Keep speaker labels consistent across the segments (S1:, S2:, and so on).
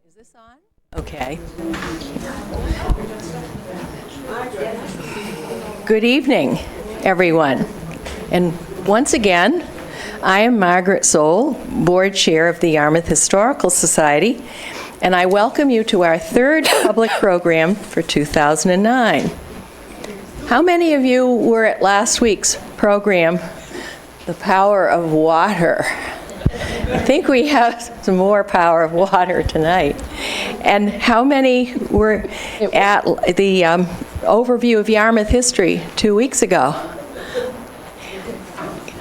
S1: Is this on? Okay. Good evening, everyone. And once again, I am Margaret Soule, Board Chair of the Yarmouth Historical Society, and I welcome you to our third public program for 2009. How many of you were at last week's program, The Power of Water? I think we have some more power of water tonight. And how many were at the overview of Yarmouth history 2 weeks ago?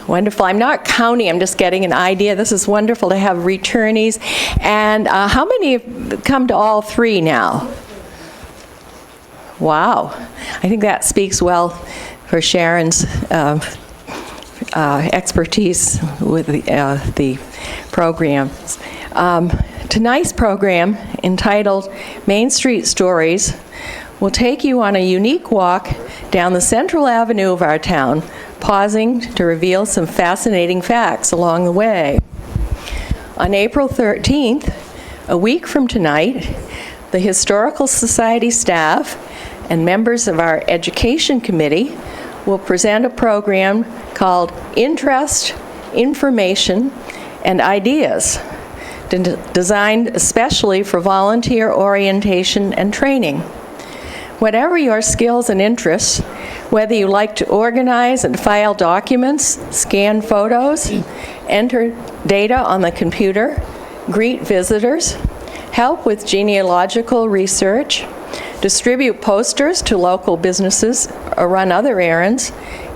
S1: Wonderful. I'm not counting, I'm just getting an idea. This is wonderful to have returnees. And how many have come to all three now? Wow. I think that speaks well for Sharon's expertise with the programs. Tonight's program, entitled Main Street Stories, will take you on a unique walk down the central avenue of our town, pausing to reveal some fascinating facts along the way. On April 13th, a week from tonight, the Historical Society staff and members of our Education Committee will present a program called Interest, Information, and Ideas, designed especially for volunteer orientation and training. Whatever your skills and interests, whether you like to organize and file documents, scan photos, enter data on the computer, greet visitors, help with genealogical research, distribute posters to local businesses, or run other errands,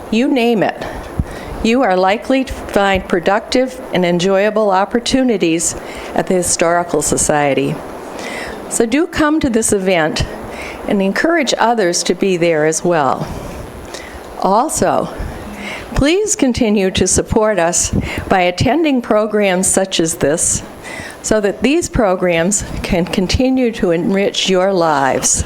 S1: you name it, you are likely to find productive and enjoyable opportunities at the Historical Society. So do come to this event and encourage others to be there as well. Also, please continue to support us by attending programs such as this, so that these programs can continue to enrich your lives.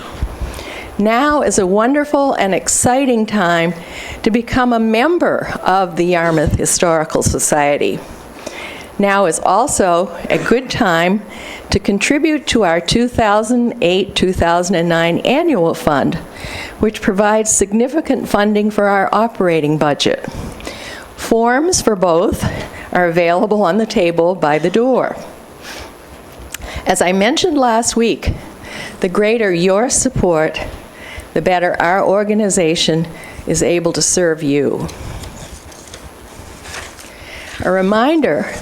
S1: Now is a wonderful and exciting time to become a member of the Yarmouth Historical Society. Now is also a good time to contribute to our 2008-2009 annual fund, which provides significant funding for our operating budget. Forms for both are available on the table by the door. As I mentioned last week, the greater your support, the better our organization is able to serve you. A reminder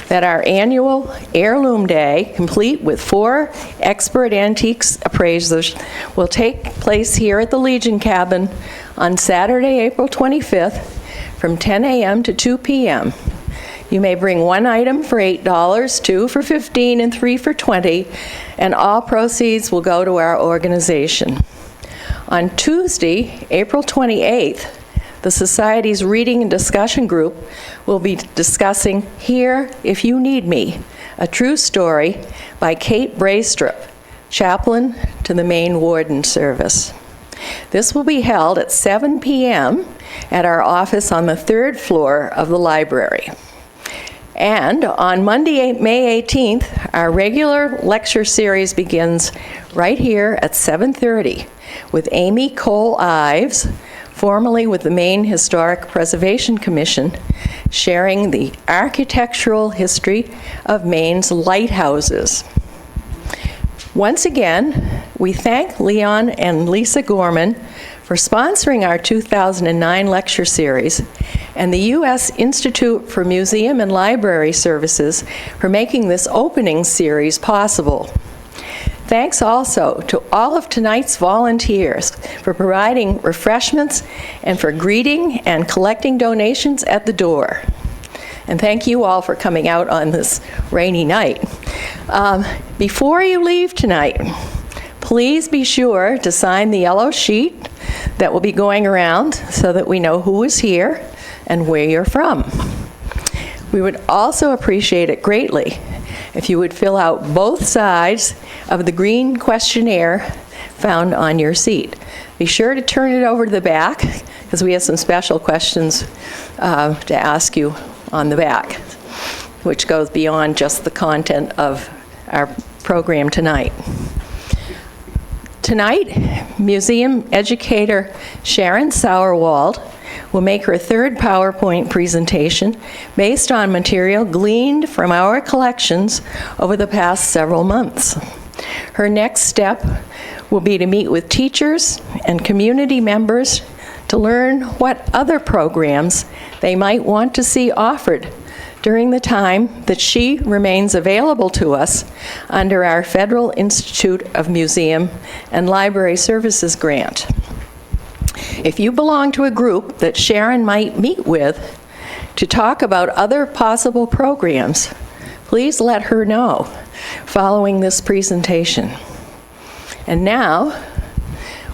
S1: that our annual Heirloom Day, complete with 4 expert antiques appraisers, will take place here at the Legion Cabin on Saturday, April 25th from 10 a.m. to 2 p.m. You may bring 1 item for $8, 2 for $15, and 3 for $20, and all proceeds will go to our organization. On Tuesday, April 28th, the Society's Reading and Discussion Group will be discussing Here If You Need Me, a true story by Kate Braystrup, chaplain to the Maine Warden Service. This will be held at 7 p.m. at our office on the 3rd floor of the library. And on Monday, May 18th, our regular lecture series begins right here at 7:30 with Amy Cole Ives, formerly with the Maine Historic Preservation Commission, sharing the architectural history of Maine's lighthouses. Once again, we thank Leon and Lisa Gorman for sponsoring our 2009 lecture series, and the U.S. Institute for Museum and Library Services for making this opening series possible. Thanks also to all of tonight's volunteers for providing refreshments and for greeting and collecting donations at the door. And thank you all for coming out on this rainy night. Before you leave tonight, please be sure to sign the yellow sheet that will be going around so that we know who is here and where you're from. We would also appreciate it greatly if you would fill out both sides of the green questionnaire found on your seat. Be sure to turn it over to the back, because we have some special questions to ask you on the back, which goes beyond just the content of our program tonight. Tonight, museum educator Sharon Sauerwald will make her third PowerPoint presentation based on material gleaned from our collections over the past several months. Her next step will be to meet with teachers and community members to learn what other programs they might want to see offered during the time that she remains available to us under our Federal Institute of Museum and Library Services grant. If you belong to a group that Sharon might meet with to talk about other possible programs, please let her know following this presentation. And now,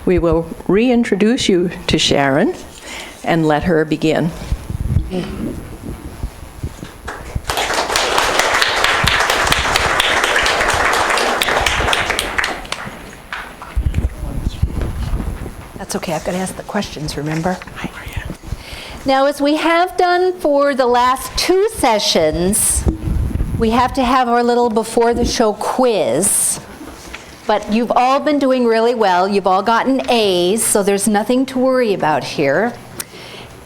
S1: we will reintroduce you to Sharon and let her begin.
S2: That's okay, I've got to ask the questions, remember? Now, as we have done for the last 2 sessions, we have to have our little before the show quiz. But you've all been doing really well. You've all gotten A's, so there's nothing to worry about here.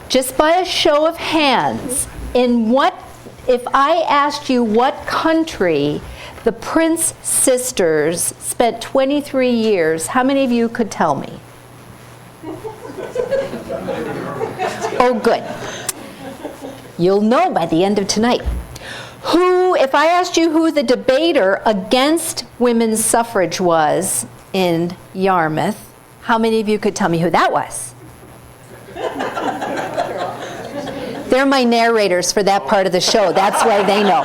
S2: Just by a show of hands, if I asked you what country the Prince sisters spent 23 years, how many of you could tell me? Oh, good. You'll know by the end of tonight. If I asked you who the debater against women's suffrage was in Yarmouth, how many of you could tell me who that was? They're my narrators for that part of the show. That's why they know.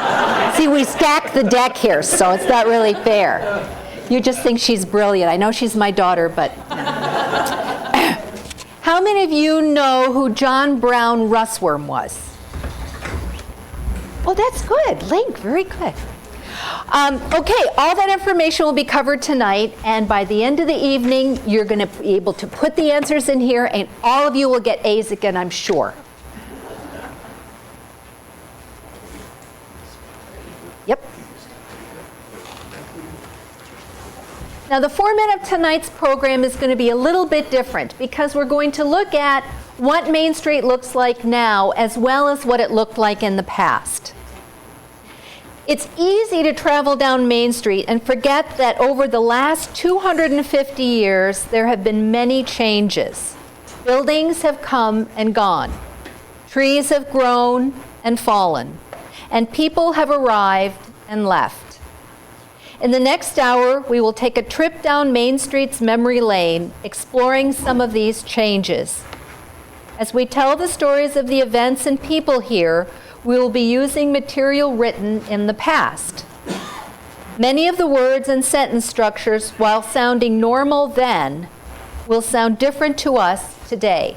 S2: See, we stack the deck here, so it's not really fair. You just think she's brilliant. I know she's my daughter, but... How many of you know who John Brown Russwurm was? Oh, that's good. Link, very good. Okay, all that information will be covered tonight, and by the end of the evening, you're going to be able to put the answers in here, and all of you will get A's again, I'm sure. Yep. Now, the format of tonight's program is going to be a little bit different because we're going to look at what Main Street looks like now as well as what it looked like in the past. It's easy to travel down Main Street and forget that over the last 250 years, there have been many changes. Buildings have come and gone. Trees have grown and fallen. And people have arrived and left. In the next hour, we will take a trip down Main Street's memory lane, exploring some of these changes. As we tell the stories of the events and people here, we will be using material written in the past. Many of the words and sentence structures, while sounding normal then, will sound different to us today.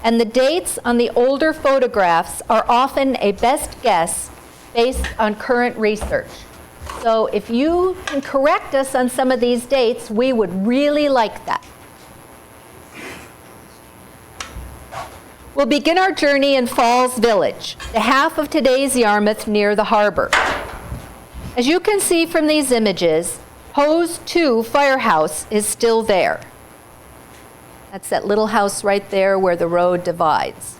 S2: And the dates on the older photographs are often a best guess based on current research. So if you can correct us on some of these dates, we would really like that. We'll begin our journey in Falls Village, the half of today's Yarmouth near the harbor. As you can see from these images, Hose 2 Firehouse is still there. That's that little house right there where the road divides.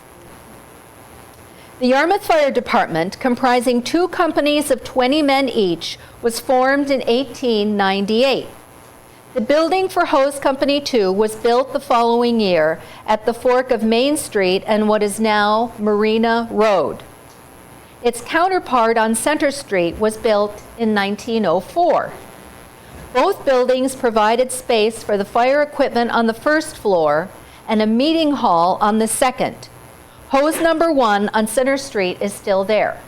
S2: The Yarmouth Fire Department, comprising 2 companies of 20 men each, was formed in 1898. The building for Hose Company 2 was built the following year at the fork of Main Street and what is now Marina Road. Its counterpart on Center Street was built in 1904. Both buildings provided space for the fire equipment on the first floor and a meeting hall on the second. Hose number 1 on Center Street is still there.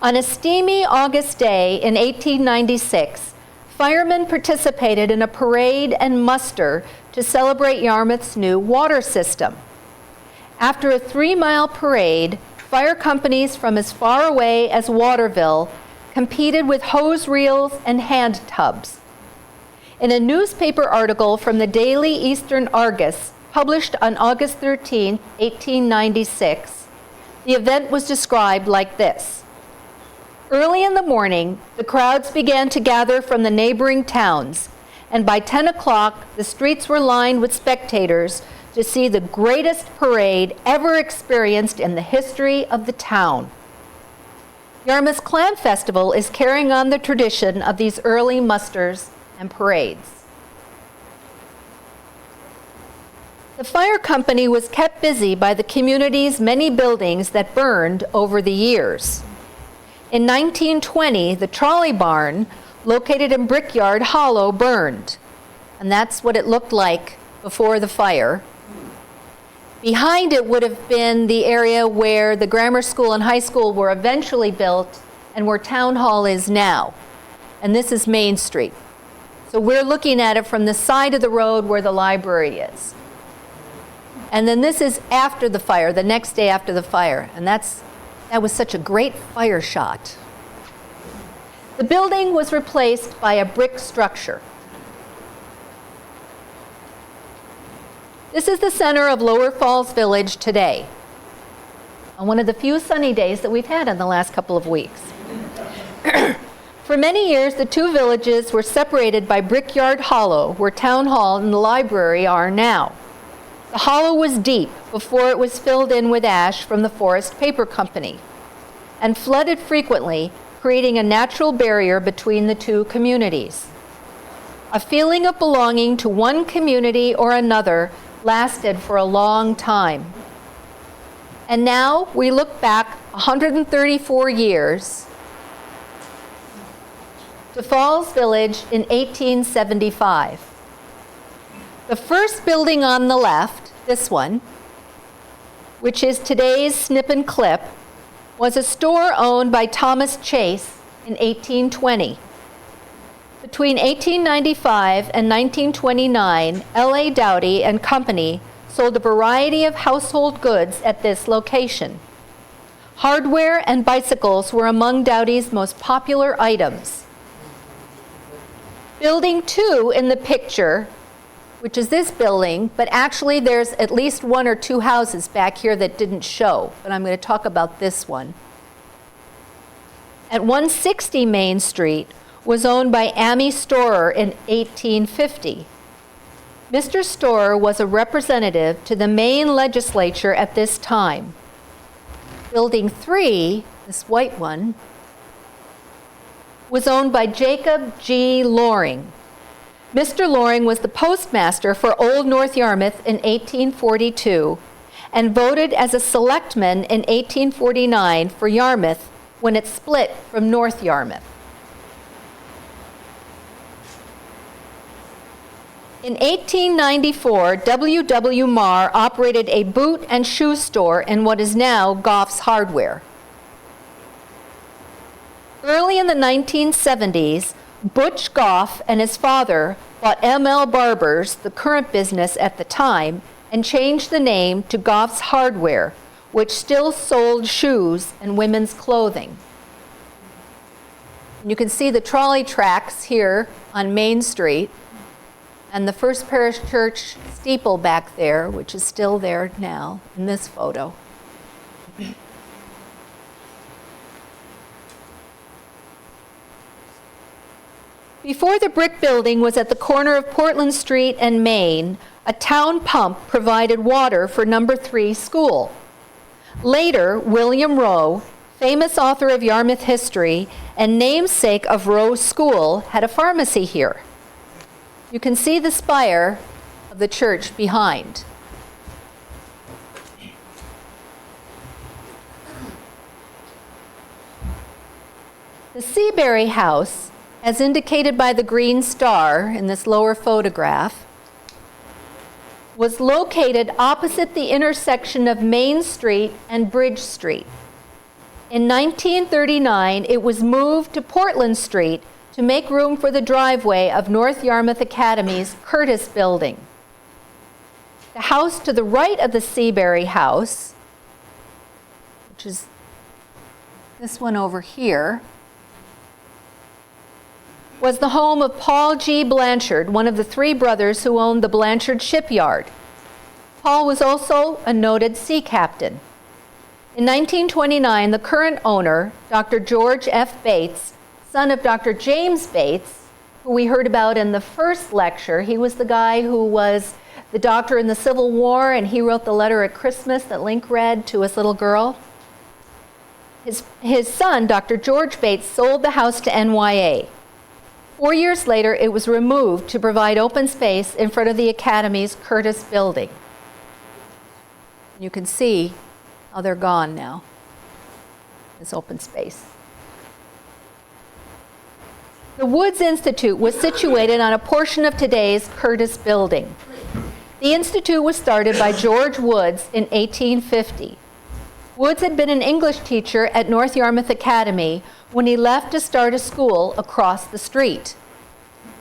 S2: On a steamy August day in 1896, firemen participated in a parade and muster to celebrate Yarmouth's new water system. After a 3-mile parade, fire companies from as far away as Waterville competed with hose reels and hand tubs. In a newspaper article from the Daily Eastern Argus, published on August 13, 1896, the event was described like this. Early in the morning, the crowds began to gather from the neighboring towns, and by 10 o'clock, the streets were lined with spectators to see the greatest parade ever experienced in the history of the town. Yarmouth's Clam Festival is carrying on the tradition of these early musters and parades. The fire company was kept busy by the community's many buildings that burned over the years. In 1920, the trolley barn, located in Brickyard Hollow, burned, and that's what it looked like before the fire. Behind it would have been the area where the grammar school and high school were eventually built and where Town Hall is now. And this is Main Street. So we're looking at it from the side of the road where the library is. And then this is after the fire, the next day after the fire. And that was such a great fire shot. The building was replaced by a brick structure. This is the center of Lower Falls Village today, on one of the few sunny days that we've had in the last couple of weeks. For many years, the two villages were separated by Brickyard Hollow, where Town Hall and the library are now. The hollow was deep before it was filled in with ash from the Forest Paper Company, and flooded frequently, creating a natural barrier between the two communities. A feeling of belonging to one community or another lasted for a long time. And now we look back 134 years to Falls Village in 1875. The first building on the left, this one, which is today's Snip and Clip, was a store owned by Thomas Chase in 1820. Between 1895 and 1929, L.A. Dowdy and Company sold a variety of household goods at this location. Hardware and bicycles were among Dowdy's most popular items. Building 2 in the picture, which is this building, but actually there's at least one or two houses back here that didn't show, but I'm going to talk about this one. At 160 Main Street, was owned by Ammi Storer in 1850. Mr. Storer was a representative to the Maine legislature at this time. Building 3, this white one, was owned by Jacob G. Loring. Mr. Loring was the postmaster for Old North Yarmouth in 1842 and voted as a selectman in 1849 for Yarmouth when it split from North Yarmouth. In 1894, W.W. Marr operated a boot and shoe store in what is now Goff's Hardware. Early in the 1970s, Butch Goff and his father bought M.L. Barber's, the current business at the time, and changed the name to Goff's Hardware, which still sold shoes and women's clothing. And you can see the trolley tracks here on Main Street, and the First Parish Church steeple back there, which is still there now in this photo. Before the brick building was at the corner of Portland Street and Main, a town pump provided water for number 3 school. Later, William Rowe, famous author of Yarmouth history and namesake of Rowe School, had a pharmacy here. You can see the spire of the church behind. The Seabury House, as indicated by the green star in this lower photograph, was located opposite the intersection of Main Street and Bridge Street. In 1939, it was moved to Portland Street to make room for the driveway of North Yarmouth Academy's Curtis Building. The house to the right of the Seabury House, which is this one over here, was the home of Paul G. Blanchard, one of the 3 brothers who owned the Blanchard Shipyard. Paul was also a noted sea captain. In 1929, the current owner, Dr. George F. Bates, son of Dr. James Bates, who we heard about in the first lecture, he was the guy who was the doctor in the Civil War, and he wrote the letter at Christmas that Link read to his little girl. His son, Dr. George Bates, sold the house to NYA. 4 years later, it was removed to provide open space in front of the Academy's Curtis building. You can see how they're gone now, this open space. The Woods Institute was situated on a portion of today's Curtis building. The institute was started by George Woods in 1850. Woods had been an English teacher at North Yarmouth Academy when he left to start a school across the street.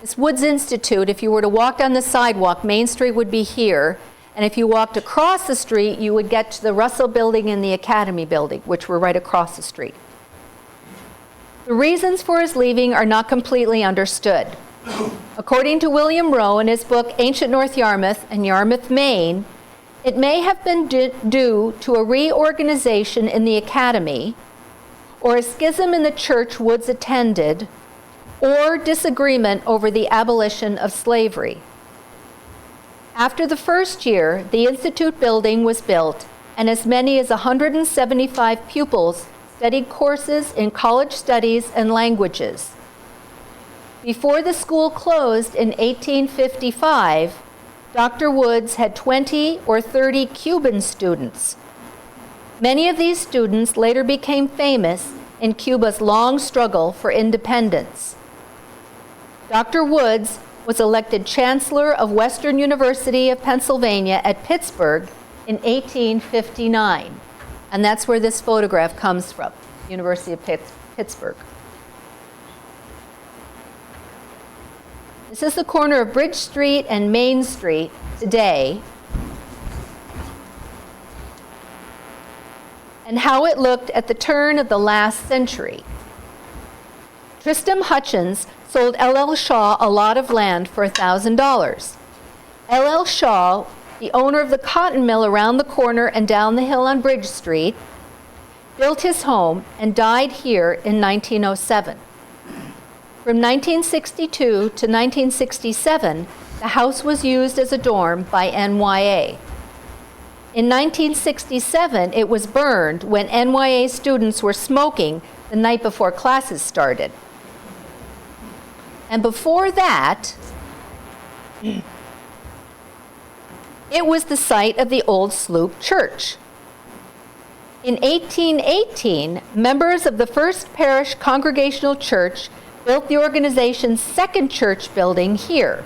S2: This Woods Institute, if you were to walk down the sidewalk, Main Street would be here, and if you walked across the street, you would get to the Russell Building and the Academy Building, which were right across the street. The reasons for his leaving are not completely understood. According to William Rowe in his book Ancient North Yarmouth and Yarmouth, Maine, it may have been due to a reorganization in the Academy, or a schism in the church Woods attended, or disagreement over the abolition of slavery. After the first year, the Institute building was built, and as many as 175 pupils studied courses in college studies and languages. Before the school closed in 1855, Dr. Woods had 20 or 30 Cuban students. Many of these students later became famous in Cuba's long struggle for independence. Dr. Woods was elected Chancellor of Western University of Pennsylvania at Pittsburgh in 1859. And that's where this photograph comes from, University of Pittsburgh. This is the corner of Bridge Street and Main Street today, and how it looked at the turn of the last century. Tristram Hutchins sold L.L. Shaw a lot of land for $1,000. L.L. Shaw, the owner of the cotton mill around the corner and down the hill on Bridge Street, built his home and died here in 1907. From 1962 to 1967, the house was used as a dorm by NYA. In 1967, it was burned when NYA students were smoking the night before classes started. And before that, it was the site of the old Sloop Church. In 1818, members of the First Parish Congregational Church built the organization's second church building here.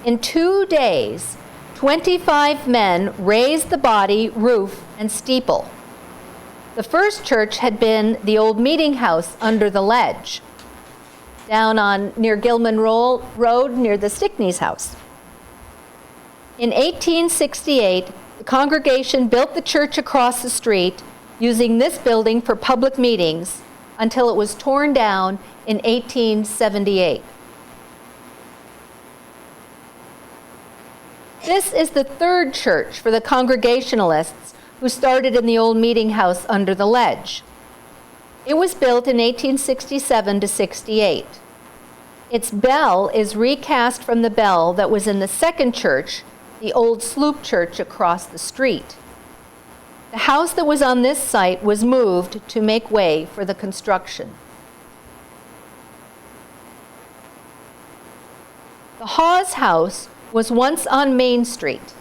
S2: In 2 days, 25 men raised the body, roof, and steeple. The first church had been the old meeting house under the ledge, down on near Gilman Road, near the Stickney's house. In 1868, the congregation built the church across the street using this building for public meetings until it was torn down in 1878. This is the third church for the Congregationalists who started in the old meeting house under the ledge. It was built in 1867 to 68. Its bell is recast from the bell that was in the second church, the old Sloop Church across the street. The house that was on this site was moved to make way for the construction. The Hawes House was once on Main Street.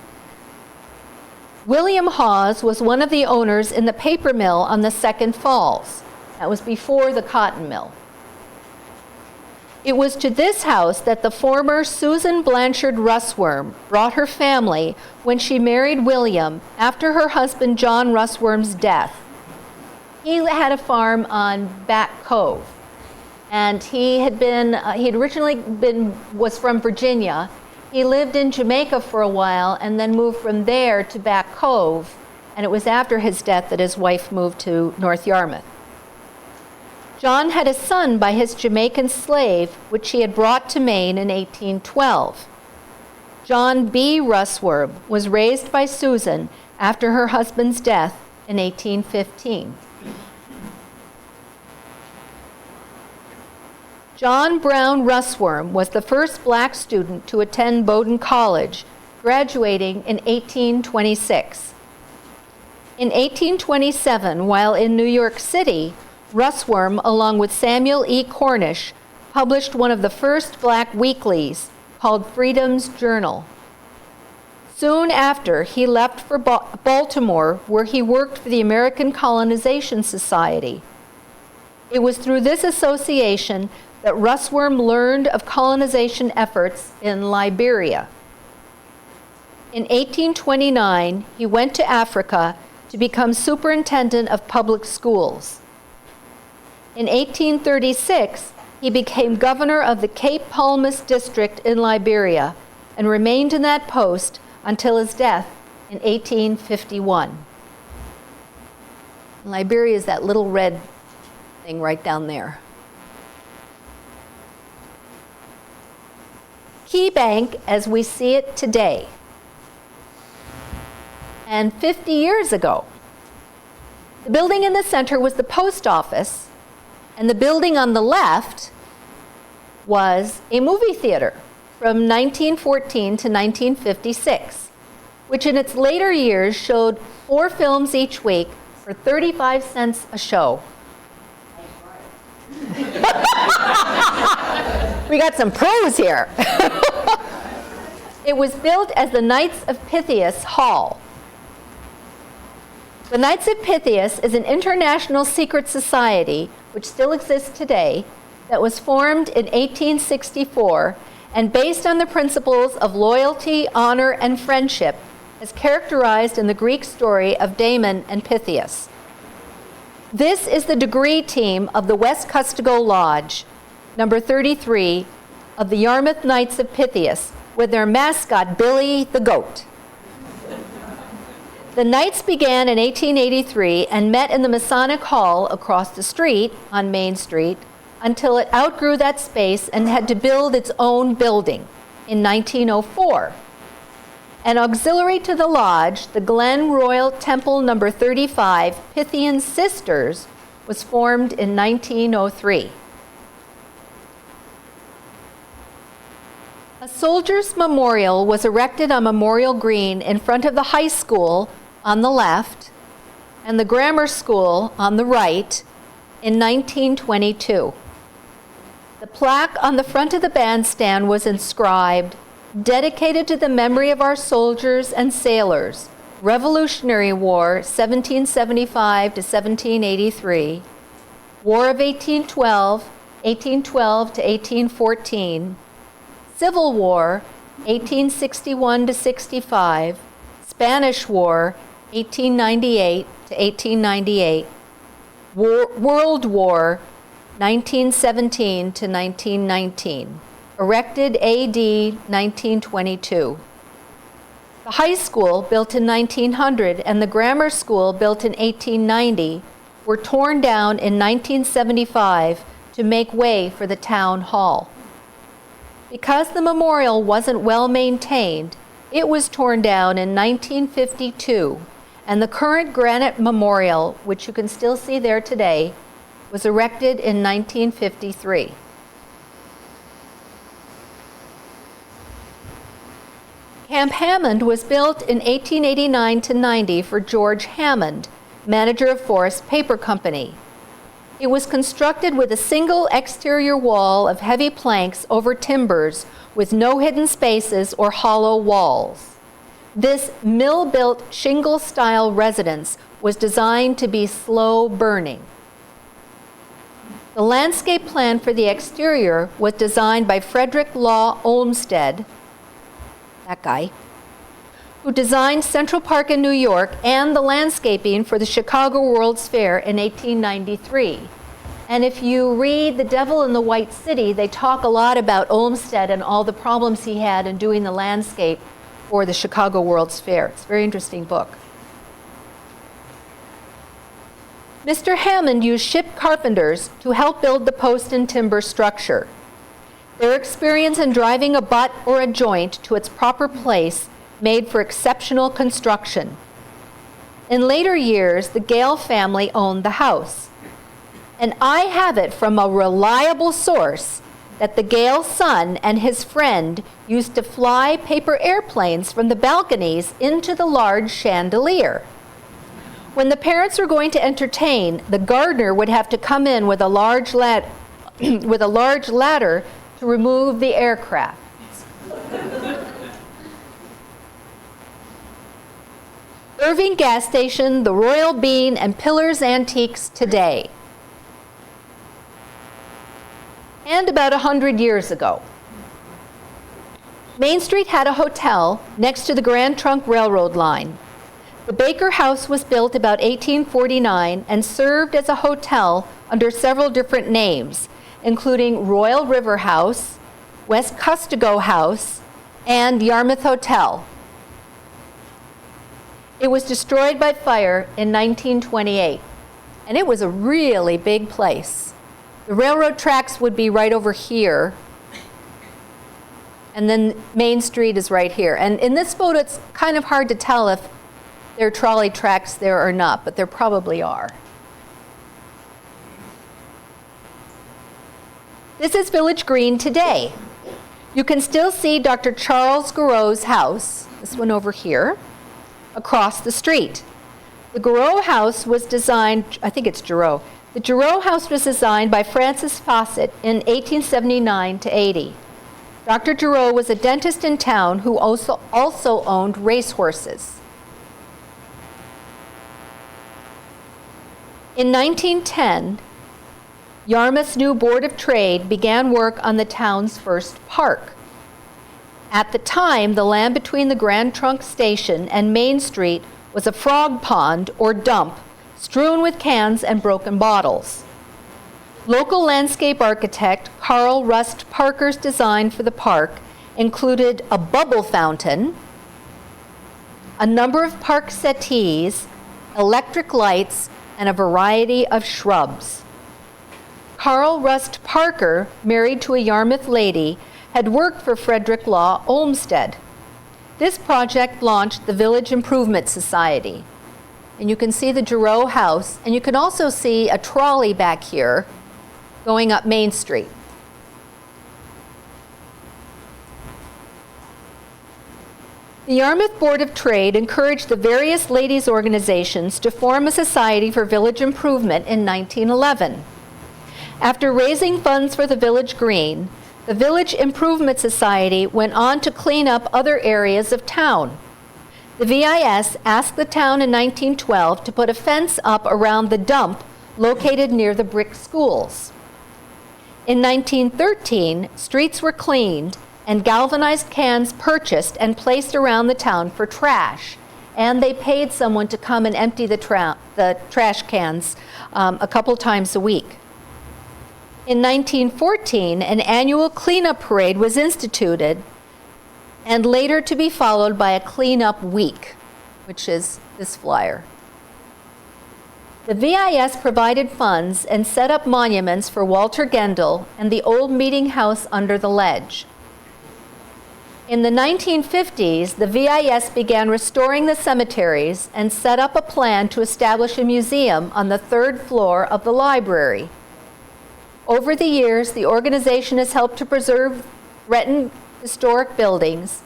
S2: William Hawes was one of the owners in the paper mill on the Second Falls. That was before the cotton mill. It was to this house that the former Susan Blanchard Russworm brought her family when she married William after her husband John Russworm's death. He had a farm on Back Cove, and he had originally was from Virginia. He lived in Jamaica for a while and then moved from there to Back Cove, and it was after his death that his wife moved to North Yarmouth. John had a son by his Jamaican slave, which he had brought to Maine in 1812. John B. Russworm was raised by Susan after her husband's death in 1815. John Brown Russwurm was the first black student to attend Bowdoin College, graduating in 1826. In 1827, while in New York City, Russwurm, along with Samuel E. Cornish, published one of the first black weeklies called Freedom's Journal. Soon after, he left for Baltimore, where he worked for the American Colonization Society. It was through this association that Russwurm learned of colonization efforts in Liberia. In 1829, he went to Africa to become superintendent of public schools. In 1836, he became governor of the Cape Palmas district in Liberia and remained in that post until his death in 1851. Liberia is that little red thing right down there. Key Bank as we see it today. And 50 years ago, the building in the center was the post office, and the building on the left was a movie theater from 1914 to 1956, which in its later years showed 4 films each week for 35 cents a show. We got some pros here. It was built as the Knights of Pythias Hall. The Knights of Pythias is an international secret society, which still exists today, that was formed in 1864 and based on the principles of loyalty, honor, and friendship, as characterized in the Greek story of Damon and Pythias. This is the degree team of the West Custigo Lodge, number 33, of the Yarmouth Knights of Pythias, with their mascot, Billy the Goat. The Knights began in 1883 and met in the Masonic Hall across the street on Main Street until it outgrew that space and had to build its own building in 1904. An auxiliary to the lodge, the Glen Royal Temple number 35, Pythian Sisters, was formed in 1903. A soldier's memorial was erected on Memorial Green in front of the high school on the left and the grammar school on the right in 1922. The plaque on the front of the bandstand was inscribed, "Dedicated to the memory of our soldiers and sailors, Revolutionary War 1775 to 1783, War of 1812 to 1814, Civil War 1861 to 65, Spanish War 1898 to 1898, World War 1917 to 1919, erected AD 1922. The high school, built in 1900, and the grammar school, built in 1890, were torn down in 1975 to make way for the town hall. Because the memorial wasn't well maintained, it was torn down in 1952, and the current granite memorial, which you can still see there today, was erected in 1953. Camp Hammond was built in 1889 to 90 for George Hammond, manager of Forest Paper Company. It was constructed with a single exterior wall of heavy planks over timbers with no hidden spaces or hollow walls. This mill-built shingle-style residence was designed to be slow burning. The landscape plan for the exterior was designed by Frederick Law Olmsted, that guy, who designed Central Park in New York and the landscaping for the Chicago World's Fair in 1893. And if you read The Devil in the White City, they talk a lot about Olmsted and all the problems he had in doing the landscape for the Chicago World's Fair. It's a very interesting book. Mr. Hammond used ship carpenters to help build the post and timber structure. Their experience in driving a butt or a joint to its proper place made for exceptional construction. In later years, the Gale family owned the house. And I have it from a reliable source that the Gale son and his friend used to fly paper airplanes from the balconies into the large chandelier. When the parents were going to entertain, the gardener would have to come in with a large ladder to remove the aircraft. Irving Gas Station, the Royal Bean, and Pillars Antiques today. And about 100 years ago. Main Street had a hotel next to the Grand Trunk Railroad line. The Baker House was built about 1849 and served as a hotel under several different names, including Royal River House, West Costigo House, and Yarmouth Hotel. It was destroyed by fire in 1928, and it was a really big place. The railroad tracks would be right over here, and then Main Street is right here. And in this photo, it's kind of hard to tell if there are trolley tracks there or not, but there probably are. This is Village Green today. You can still see Dr. Charles Garreau's house, this one over here, across the street. The Garreau house was designed, I think it's Garreau. The Garreau house was designed by Francis Fawcett in 1879 to 80. Dr. Garreau was a dentist in town who also owned racehorses. In 1910, Yarmouth's new Board of Trade began work on the town's first park. At the time, the land between the Grand Trunk Station and Main Street was a frog pond or dump strewn with cans and broken bottles. Local landscape architect Carl Rust Parker's design for the park included a bubble fountain, a number of park settees, electric lights, and a variety of shrubs. Carl Rust Parker, married to a Yarmouth lady, had worked for Frederick Law Olmsted. This project launched the Village Improvement Society. And you can see the Garreau house, and you can also see a trolley back here going up Main Street. The Yarmouth Board of Trade encouraged the various ladies' organizations to form a society for village improvement in 1911. After raising funds for the Village Green, the Village Improvement Society went on to clean up other areas of town. The VIS asked the town in 1912 to put a fence up around the dump located near the brick schools. In 1913, streets were cleaned and galvanized cans purchased and placed around the town for trash, and they paid someone to come and empty the trash cans a couple times a week. In 1914, an annual cleanup parade was instituted, and later to be followed by a cleanup week, which is this flyer. The VIS provided funds and set up monuments for Walter Gendel and the old meeting house under the ledge. In the 1950s, the VIS began restoring the cemeteries and set up a plan to establish a museum on the 3rd floor of the library. Over the years, the organization has helped to preserve threatened historic buildings,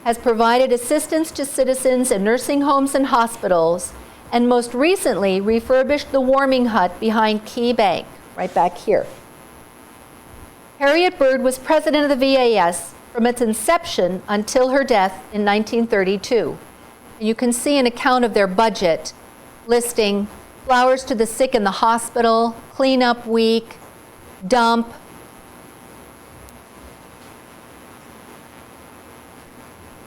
S2: has provided assistance to citizens in nursing homes and hospitals, and most recently refurbished the warming hut behind Key Bank, right back here. Harriet Bird was president of the VIS from its inception until her death in 1932. And you can see an account of their budget listing flowers to the sick in the hospital, cleanup week, dump.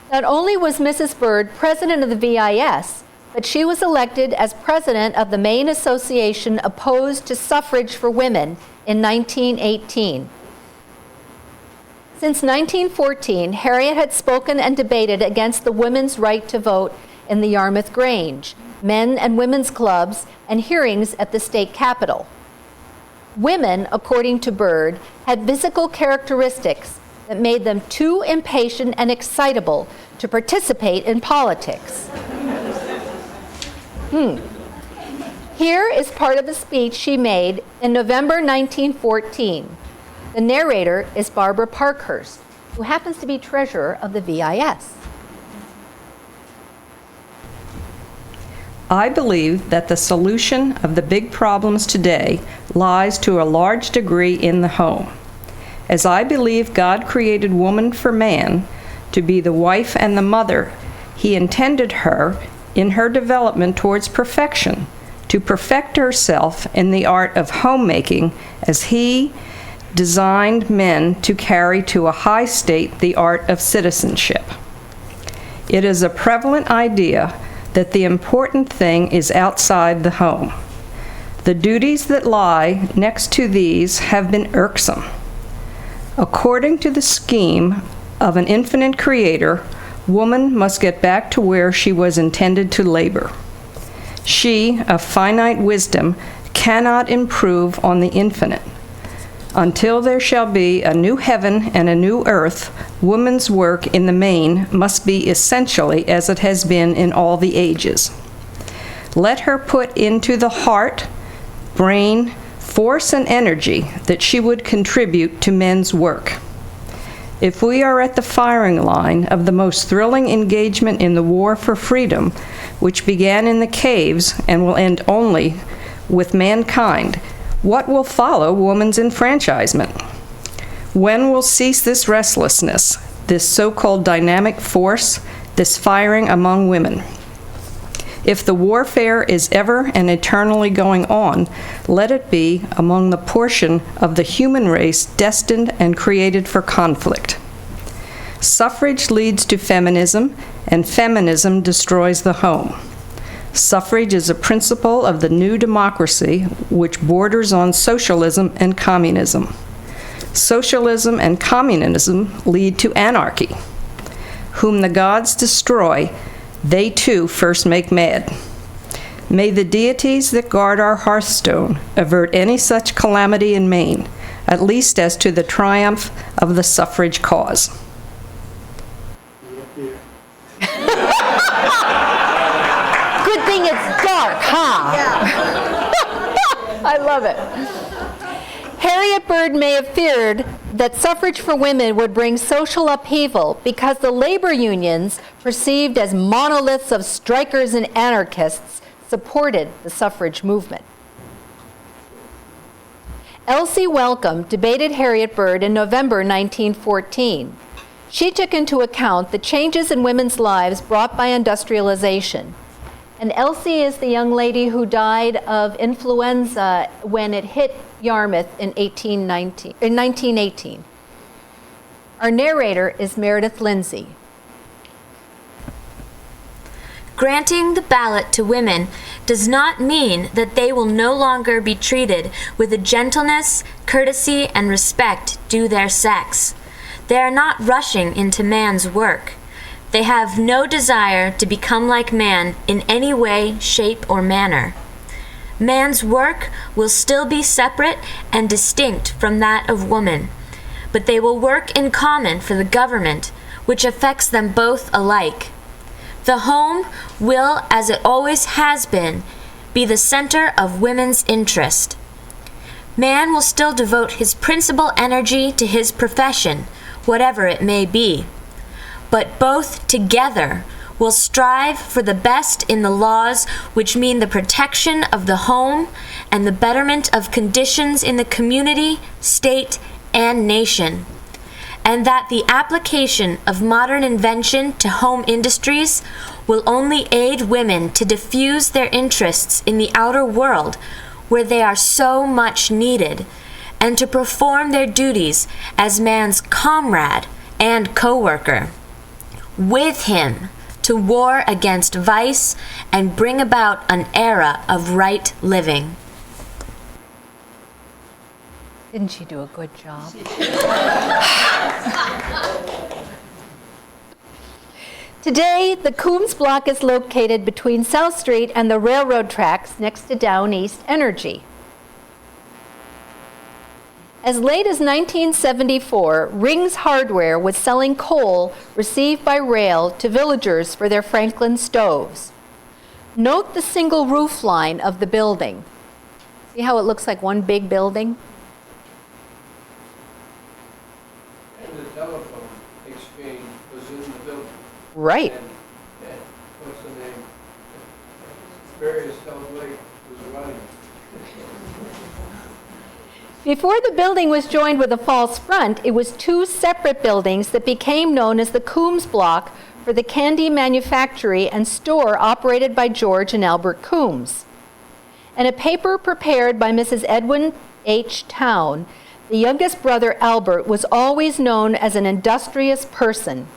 S2: Not only was Mrs. Bird president of the VIS, but she was elected as president of the Maine Association Opposed to Suffrage for Women in 1918. Since 1914, Harriet had spoken and debated against the women's right to vote in the Yarmouth Grange, men and women's clubs, and hearings at the state capitol. Women, according to Bird, had physical characteristics that made them too impatient and excitable to participate in politics. Here is part of a speech she made in November 1914. The narrator is Barbara Parkhurst, who happens to be treasurer of the VIS.
S3: I believe that the solution of the big problems today lies to a large degree in the home. As I believe God created woman for man to be the wife and the mother, He intended her in her development towards perfection, to perfect herself in the art of homemaking as He designed men to carry to a high state the art of citizenship. It is a prevalent idea that the important thing is outside the home. The duties that lie next to these have been irksome. According to the scheme of an infinite creator, woman must get back to where she was intended to labor. She, of finite wisdom, cannot improve on the infinite. Until there shall be a new heaven and a new earth, woman's work in the main must be essentially as it has been in all the ages. Let her put into the heart, brain, force, and energy that she would contribute to men's work. If we are at the firing line of the most thrilling engagement in the war for freedom, which began in the caves and will end only with mankind, what will follow woman's enfranchisement? When will cease this restlessness, this so-called dynamic force, this firing among women? If the warfare is ever and eternally going on, let it be among the portion of the human race destined and created for conflict. Suffrage leads to feminism, and feminism destroys the home. Suffrage is a principle of the new democracy which borders on socialism and communism. Socialism and communism lead to anarchy. Whom the gods destroy, they too first make mad. May the deities that guard our hearthstone avert any such calamity in Maine, at least as to the triumph of the suffrage cause.
S2: Good thing it's dark, huh? I love it. Harriet Bird may have feared that suffrage for women would bring social upheaval because the labor unions, perceived as monoliths of strikers and anarchists, supported the suffrage movement. Elsie Welcome debated Harriet Bird in November 1914. She took into account the changes in women's lives brought by industrialization. And Elsie is the young lady who died of influenza when it hit Yarmouth in 1918. Our narrator is Meredith Lindsay.
S4: Granting the ballot to women does not mean that they will no longer be treated with the gentleness, courtesy, and respect due their sex. They are not rushing into man's work. They have no desire to become like man in any way, shape, or manner. Man's work will still be separate and distinct from that of woman, but they will work in common for the government, which affects them both alike. The home will, as it always has been, be the center of women's interest. Man will still devote his principal energy to his profession, whatever it may be. But both together will strive for the best in the laws which mean the protection of the home and the betterment of conditions in the community, state, and nation. And that the application of modern invention to home industries will only aid women to diffuse their interests in the outer world where they are so much needed, and to perform their duties as man's comrade and co-worker. With him to war against vice and bring about an era of right living.
S2: Didn't she do a good job? Today, the Coombs Block is located between South Street and the railroad tracks next to Down East Energy. As late as 1974, Rings Hardware was selling coal received by rail to villagers for their Franklin stoves. Note the single roof line of the building. See how it looks like one big building?
S5: And the telephone exchange was in the building.
S2: Right.
S5: And what's the name? Various Held Lake was running.
S2: Before the building was joined with a false front, it was two separate buildings that became known as the Coombs Block for the candy manufactory and store operated by George and Albert Coombs. In a paper prepared by Mrs. Edwin H. Town, the youngest brother, Albert, was always known as an industrious person.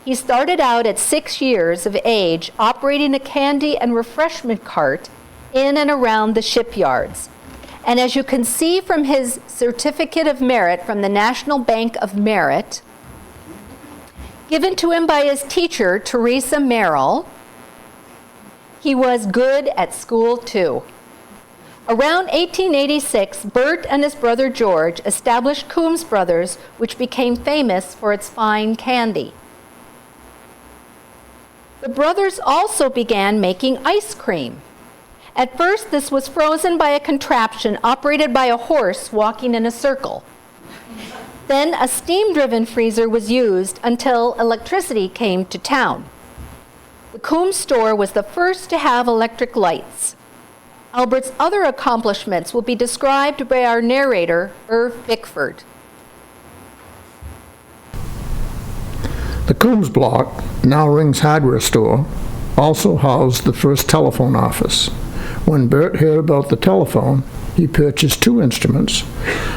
S2: He started out at 6 years of age operating a candy and refreshment cart in and around the shipyards. And as you can see from his Certificate of Merit from the National Bank of Merit, given to him by his teacher, Teresa Merrill, he was good at school too. Around 1886, Bert and his brother George established Coombs Brothers, which became famous for its fine candy. The brothers also began making ice cream. At first, this was frozen by a contraption operated by a horse walking in a circle. Then a steam-driven freezer was used until electricity came to town. The Coombs store was the first to have electric lights. Albert's other accomplishments will be described by our narrator, Irv Bickford.
S6: The Coombs Block, now Ring's Hardware Store, also housed the first telephone office. When Bert heard about the telephone, he purchased 2 instruments,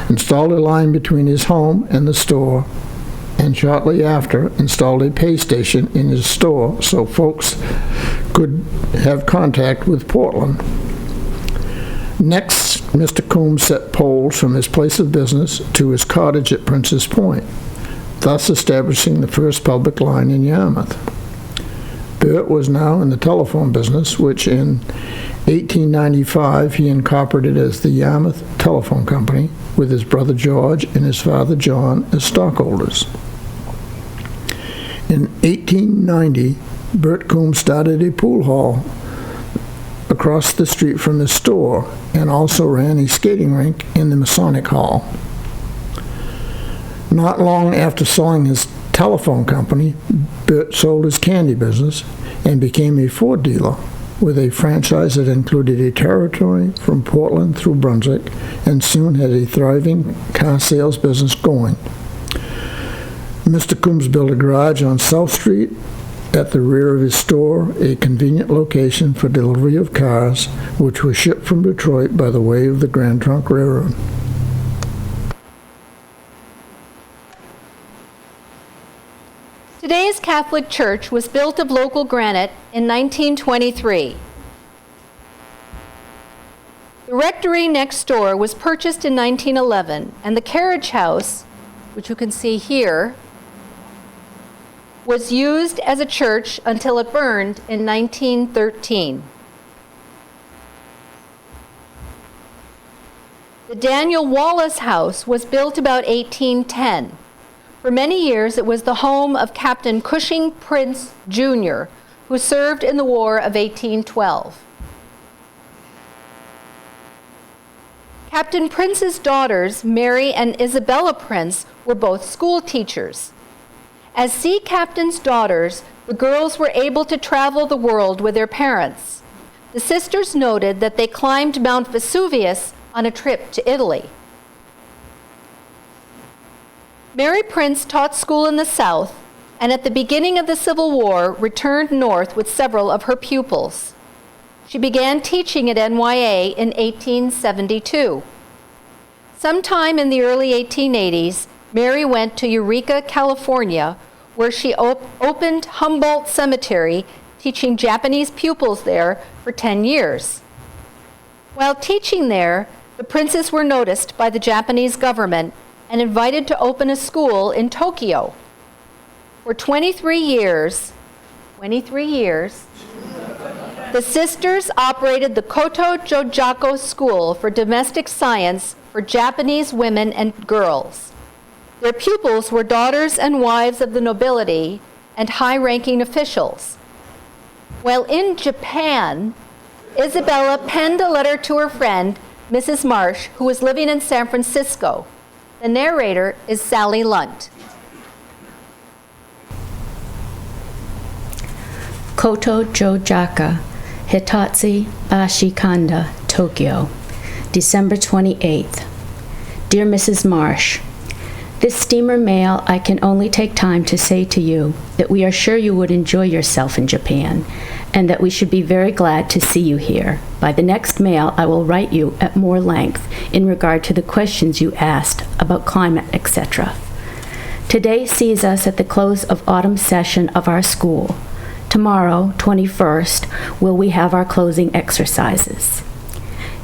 S6: installed a line between his home and the store, and shortly after installed a pay station in his store so folks could have contact with Portland. Next, Mr. Coombs set poles from his place of business to his cottage at Princess Point, thus establishing the first public line in Yarmouth. Bert was now in the telephone business, which in 1895 he incorporated as the Yarmouth Telephone Company with his brother George and his father John as stockholders. In 1890, Bert Coombs started a pool hall across the street from his store and also ran a skating rink in the Masonic Hall. Not long after selling his telephone company, Bert sold his candy business and became a Ford dealer with a franchise that included a territory from Portland through Brunswick and soon had a thriving car sales business going. Mr. Coombs built a garage on South Street at the rear of his store, a convenient location for delivery of cars, which were shipped from Detroit by the way of the Grand Trunk Railroad.
S2: Today's Catholic Church was built of local granite in 1923. The rectory next door was purchased in 1911, and the carriage house, which you can see here, was used as a church until it burned in 1913. The Daniel Wallace House was built about 1810. For many years, it was the home of Captain Cushing Prince, Jr., who served in the War of 1812. Captain Prince's daughters, Mary and Isabella Prince, were both school teachers. As sea captain's daughters, the girls were able to travel the world with their parents. The sisters noted that they climbed Mount Vesuvius on a trip to Italy. Mary Prince taught school in the South, and at the beginning of the Civil War returned north with several of her pupils. She began teaching at NYA in 1872. Sometime in the early 1880s, Mary went to Eureka, California, where she opened Humboldt Cemetery, teaching Japanese pupils there for 10 years. While teaching there, the Princes were noticed by the Japanese government and invited to open a school in Tokyo. For 23 years, the sisters operated the Koto Jojako School for Domestic Science for Japanese women and girls. Their pupils were daughters and wives of the nobility and high-ranking officials. While in Japan, Isabella penned a letter to her friend, Mrs. Marsh, who was living in San Francisco. The narrator is Sally Lunt.
S7: Koto Jojaka, Hitatsu Bashi Kanda, Tokyo, December 28th. Dear Mrs. Marsh, this steamer mail, I can only take time to say to you that we are sure you would enjoy yourself in Japan, and that we should be very glad to see you here. By the next mail, I will write you at more length in regard to the questions you asked about climate, etc. Today sees us at the close of autumn session of our school. Tomorrow, 21st, will we have our closing exercises.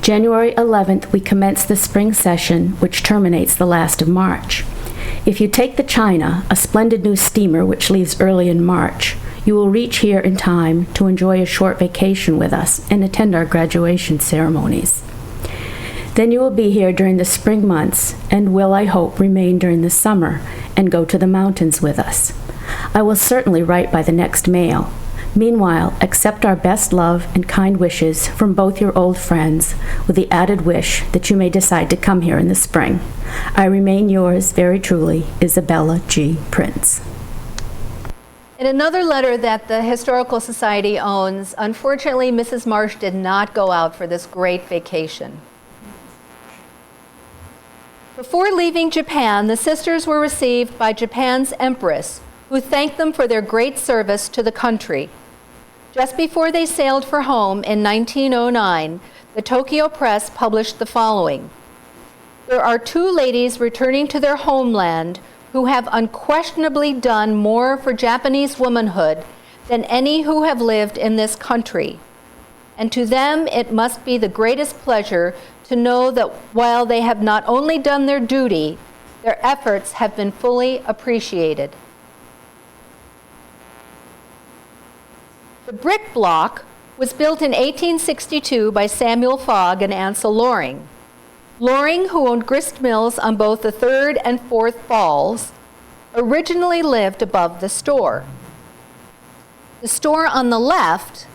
S7: January 11th, we commence the spring session, which terminates the last of March. If you take the China, a splendid new steamer which leaves early in March, you will reach here in time to enjoy a short vacation with us and attend our graduation ceremonies. Then you will be here during the spring months and will, I hope, remain during the summer and go to the mountains with us. I will certainly write by the next mail. Meanwhile, accept our best love and kind wishes from both your old friends, with the added wish that you may decide to come here in the spring. I remain yours very truly, Isabella G. Prince.
S2: In another letter that the Historical Society owns, unfortunately, Mrs. Marsh did not go out for this great vacation. Before leaving Japan, the sisters were received by Japan's Empress, who thanked them for their great service to the country. Just before they sailed for home in 1909, the Tokyo Press published the following. There are two ladies returning to their homeland who have unquestionably done more for Japanese womanhood than any who have lived in this country. And to them it must be the greatest pleasure to know that while they have not only done their duty, their efforts have been fully appreciated. The brick block was built in 1862 by Samuel Fogg and Ansel Loring. Loring, who owned grist mills on both the 3rd and 4th Falls, originally lived above the store. The store on the left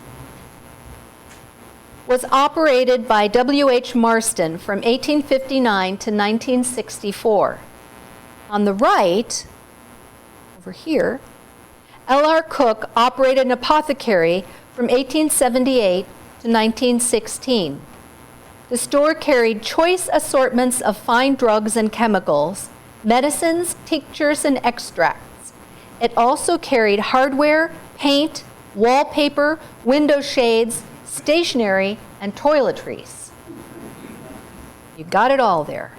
S2: was operated by W.H. Marston from 1859 to 1964. On the right, over here, L.R. Cook operated an apothecary from 1878 to 1916. The store carried choice assortments of fine drugs and chemicals, medicines, tinctures, and extracts. It also carried hardware, paint, wallpaper, window shades, stationery, and toiletries. You got it all there.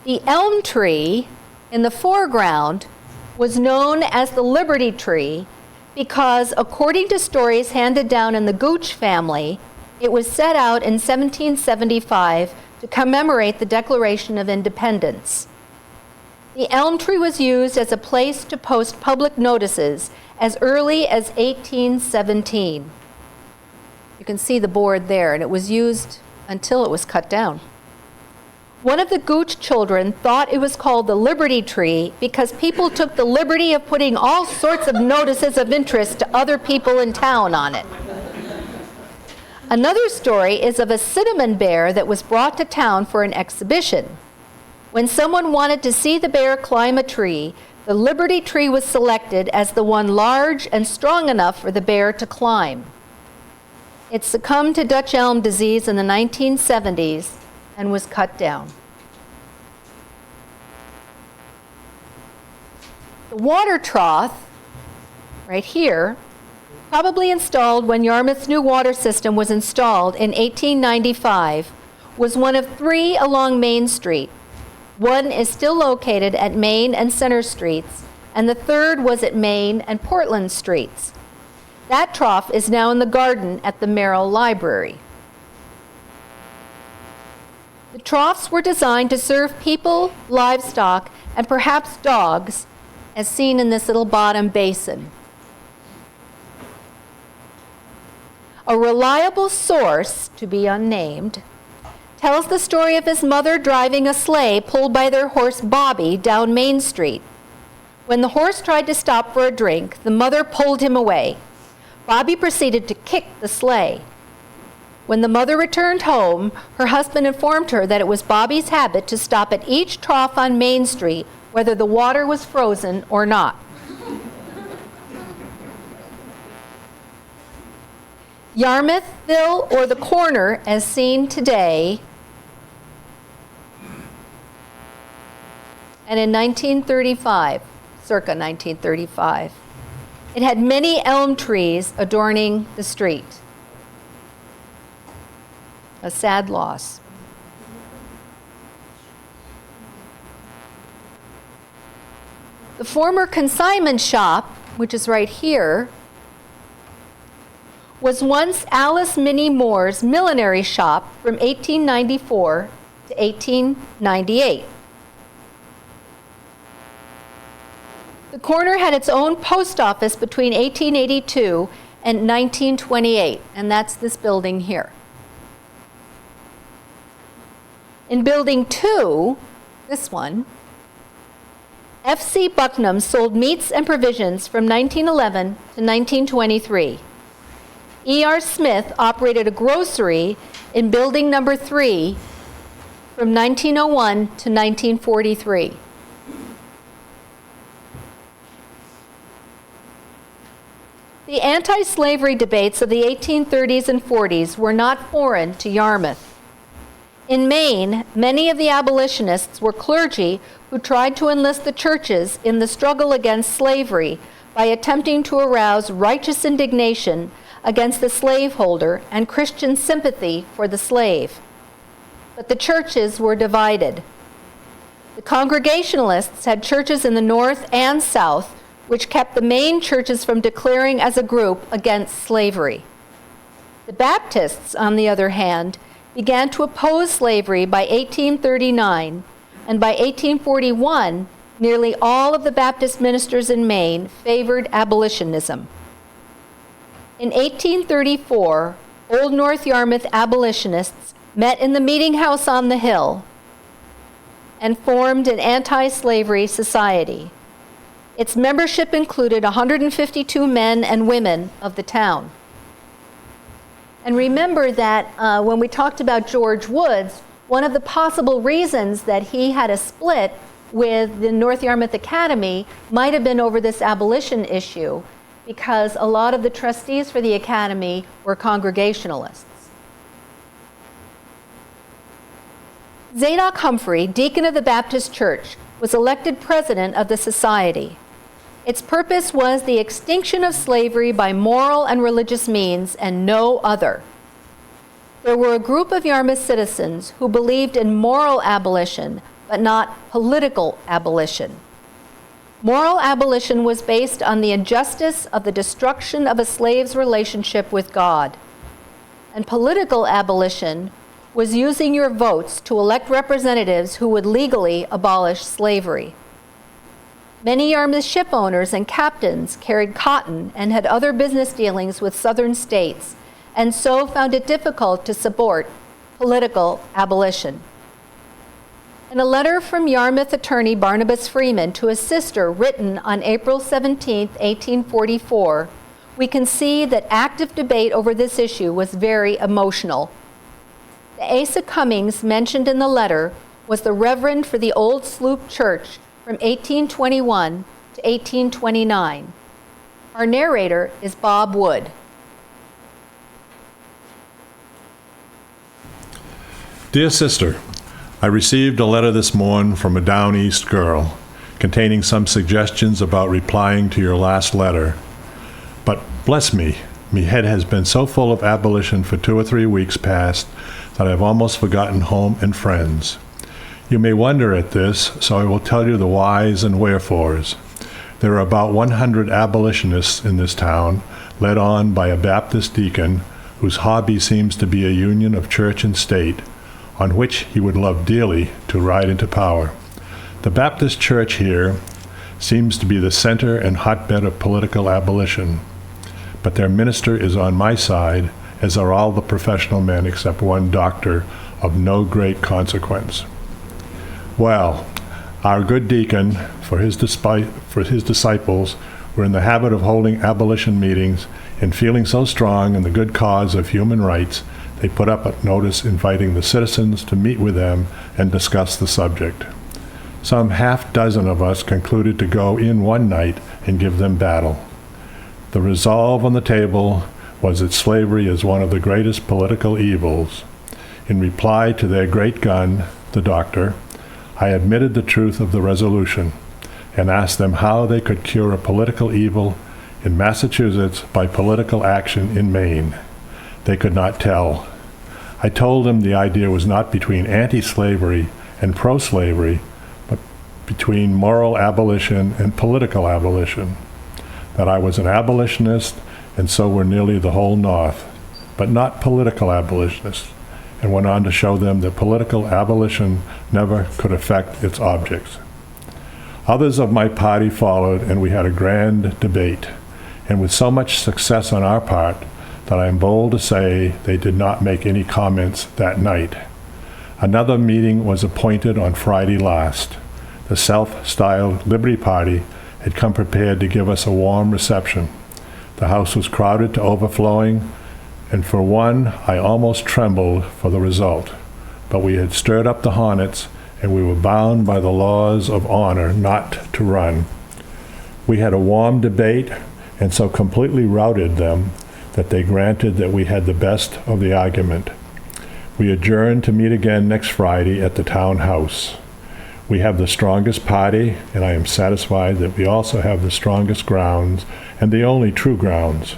S2: The elm tree in the foreground was known as the Liberty Tree because, according to stories handed down in the Gooch family, it was set out in 1775 to commemorate the Declaration of Independence. The elm tree was used as a place to post public notices as early as 1817. You can see the board there, and it was used until it was cut down. One of the Gooch children thought it was called the Liberty Tree because people took the liberty of putting all sorts of notices of interest to other people in town on it. Another story is of a cinnamon bear that was brought to town for an exhibition. When someone wanted to see the bear climb a tree, the Liberty Tree was selected as the one large and strong enough for the bear to climb. It succumbed to Dutch elm disease in the 1970s and was cut down. The water trough, right here, probably installed when Yarmouth's new water system was installed in 1895, was one of 3 along Main Street. One is still located at Main and Center Streets, and the third was at Main and Portland Streets. That trough is now in the garden at the Merrill Library. The troughs were designed to serve people, livestock, and perhaps dogs, as seen in this little bottom basin. A reliable source, to be unnamed, tells the story of his mother driving a sleigh pulled by their horse Bobby down Main Street. When the horse tried to stop for a drink, the mother pulled him away. Bobby proceeded to kick the sleigh. When the mother returned home, her husband informed her that it was Bobby's habit to stop at each trough on Main Street, whether the water was frozen or not. Yarmouthville, or the corner as seen today, and in 1935, circa 1935, it had many elm trees adorning the street. A sad loss. The former consignment shop, which is right here, was once Alice Minnie Moore's millinery shop from 1894 to 1898. The corner had its own post office between 1882 and 1928, and that's this building here. In Building 2, this one, F.C. Bucknam sold meats and provisions from 1911 to 1923. E.R. Smith operated a grocery in Building Number 3 from 1901 to 1943. The anti-slavery debates of the 1830s and 40s were not foreign to Yarmouth. In Maine, many of the abolitionists were clergy who tried to enlist the churches in the struggle against slavery by attempting to arouse righteous indignation against the slaveholder and Christian sympathy for the slave. But the churches were divided. The Congregationalists had churches in the north and south, which kept the Maine churches from declaring as a group against slavery. The Baptists, on the other hand, began to oppose slavery by 1839, and by 1841, nearly all of the Baptist ministers in Maine favored abolitionism. In 1834, Old North Yarmouth abolitionists met in the Meeting House on the Hill and formed an anti-slavery society. Its membership included 152 men and women of the town. And remember that when we talked about George Woods, one of the possible reasons that he had a split with the North Yarmouth Academy might have been over this abolition issue, because a lot of the trustees for the academy were Congregationalists. Zadok Humphrey, deacon of the Baptist Church, was elected president of the society. Its purpose was the extinction of slavery by moral and religious means and no other. There were a group of Yarmouth citizens who believed in moral abolition, but not political abolition. Moral abolition was based on the injustice of the destruction of a slave's relationship with God. And political abolition was using your votes to elect representatives who would legally abolish slavery. Many Yarmouth ship owners and captains carried cotton and had other business dealings with southern states, and so found it difficult to support political abolition. In a letter from Yarmouth attorney Barnabas Freeman to his sister written on April 17, 1844, we can see that active debate over this issue was very emotional. The Asa Cummings mentioned in the letter was the reverend for the Old Sloop Church from 1821 to 1829. Our narrator is Bob Wood.
S8: Dear Sister, I received a letter this morning from a Down East girl containing some suggestions about replying to your last letter. But bless me, me head has been so full of abolition for 2 or 3 weeks past that I've almost forgotten home and friends. You may wonder at this, so I will tell you the whys and wherefores. There are about 100 abolitionists in this town, led on by a Baptist deacon whose hobby seems to be a union of church and state, on which he would love dearly to ride into power. The Baptist church here seems to be the center and hotbed of political abolition, but their minister is on my side, as are all the professional men except one doctor of no great consequence. Well, our good deacon, for his disciples, were in the habit of holding abolition meetings, and feeling so strong in the good cause of human rights, they put up a notice inviting the citizens to meet with them and discuss the subject. Some half-dozen of us concluded to go in one night and give them battle. The resolve on the table was that slavery is one of the greatest political evils. In reply to their great gun, the doctor, I admitted the truth of the resolution and asked them how they could cure a political evil in Massachusetts by political action in Maine. They could not tell. I told them the idea was not between anti-slavery and pro-slavery, but between moral abolition and political abolition. That I was an abolitionist, and so were nearly the whole North, but not political abolitionists, and went on to show them that political abolition never could affect its objects. Others of my party followed, and we had a grand debate, and with so much success on our part that I am bold to say they did not make any comments that night. Another meeting was appointed on Friday last. The self-styled Liberty Party had come prepared to give us a warm reception. The house was crowded to overflowing, and for one, I almost trembled for the result. But we had stirred up the hornets, and we were bound by the laws of honor not to run. We had a warm debate, and so completely routed them that they granted that we had the best of the argument. We adjourned to meet again next Friday at the town house. We have the strongest party, and I am satisfied that we also have the strongest grounds, and the only true grounds.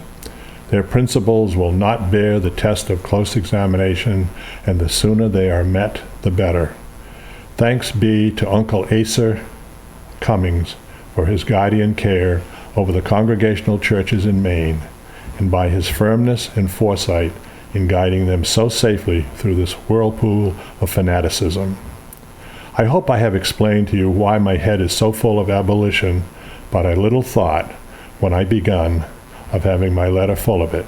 S8: Their principles will not bear the test of close examination, and the sooner they are met, the better. Thanks be to Uncle Asa Cummings for his guardian care over the congregational churches in Maine, and by his firmness and foresight in guiding them so safely through this whirlpool of fanaticism. I hope I have explained to you why my head is so full of abolition, but I little thought, when I begun, of having my letter full of it.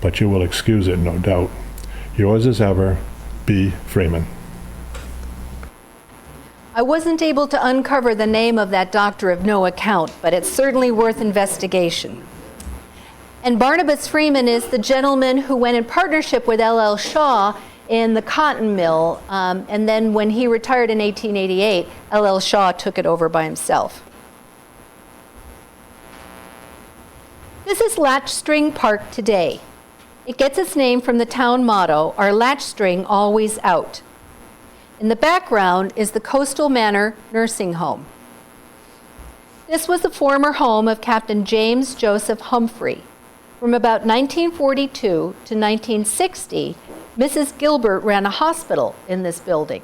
S8: But you will excuse it, no doubt. Yours as ever, B. Freeman.
S2: I wasn't able to uncover the name of that doctor of no account, but it's certainly worth investigation. And Barnabas Freeman is the gentleman who went in partnership with L.L. Shaw in the cotton mill, and then when he retired in 1888, L.L. Shaw took it over by himself. This is Latchstring Park today. It gets its name from the town motto, "Our latchstring always out." In the background is the Coastal Manor Nursing Home. This was the former home of Captain James Joseph Humphrey. From about 1942 to 1960, Mrs. Gilbert ran a hospital in this building.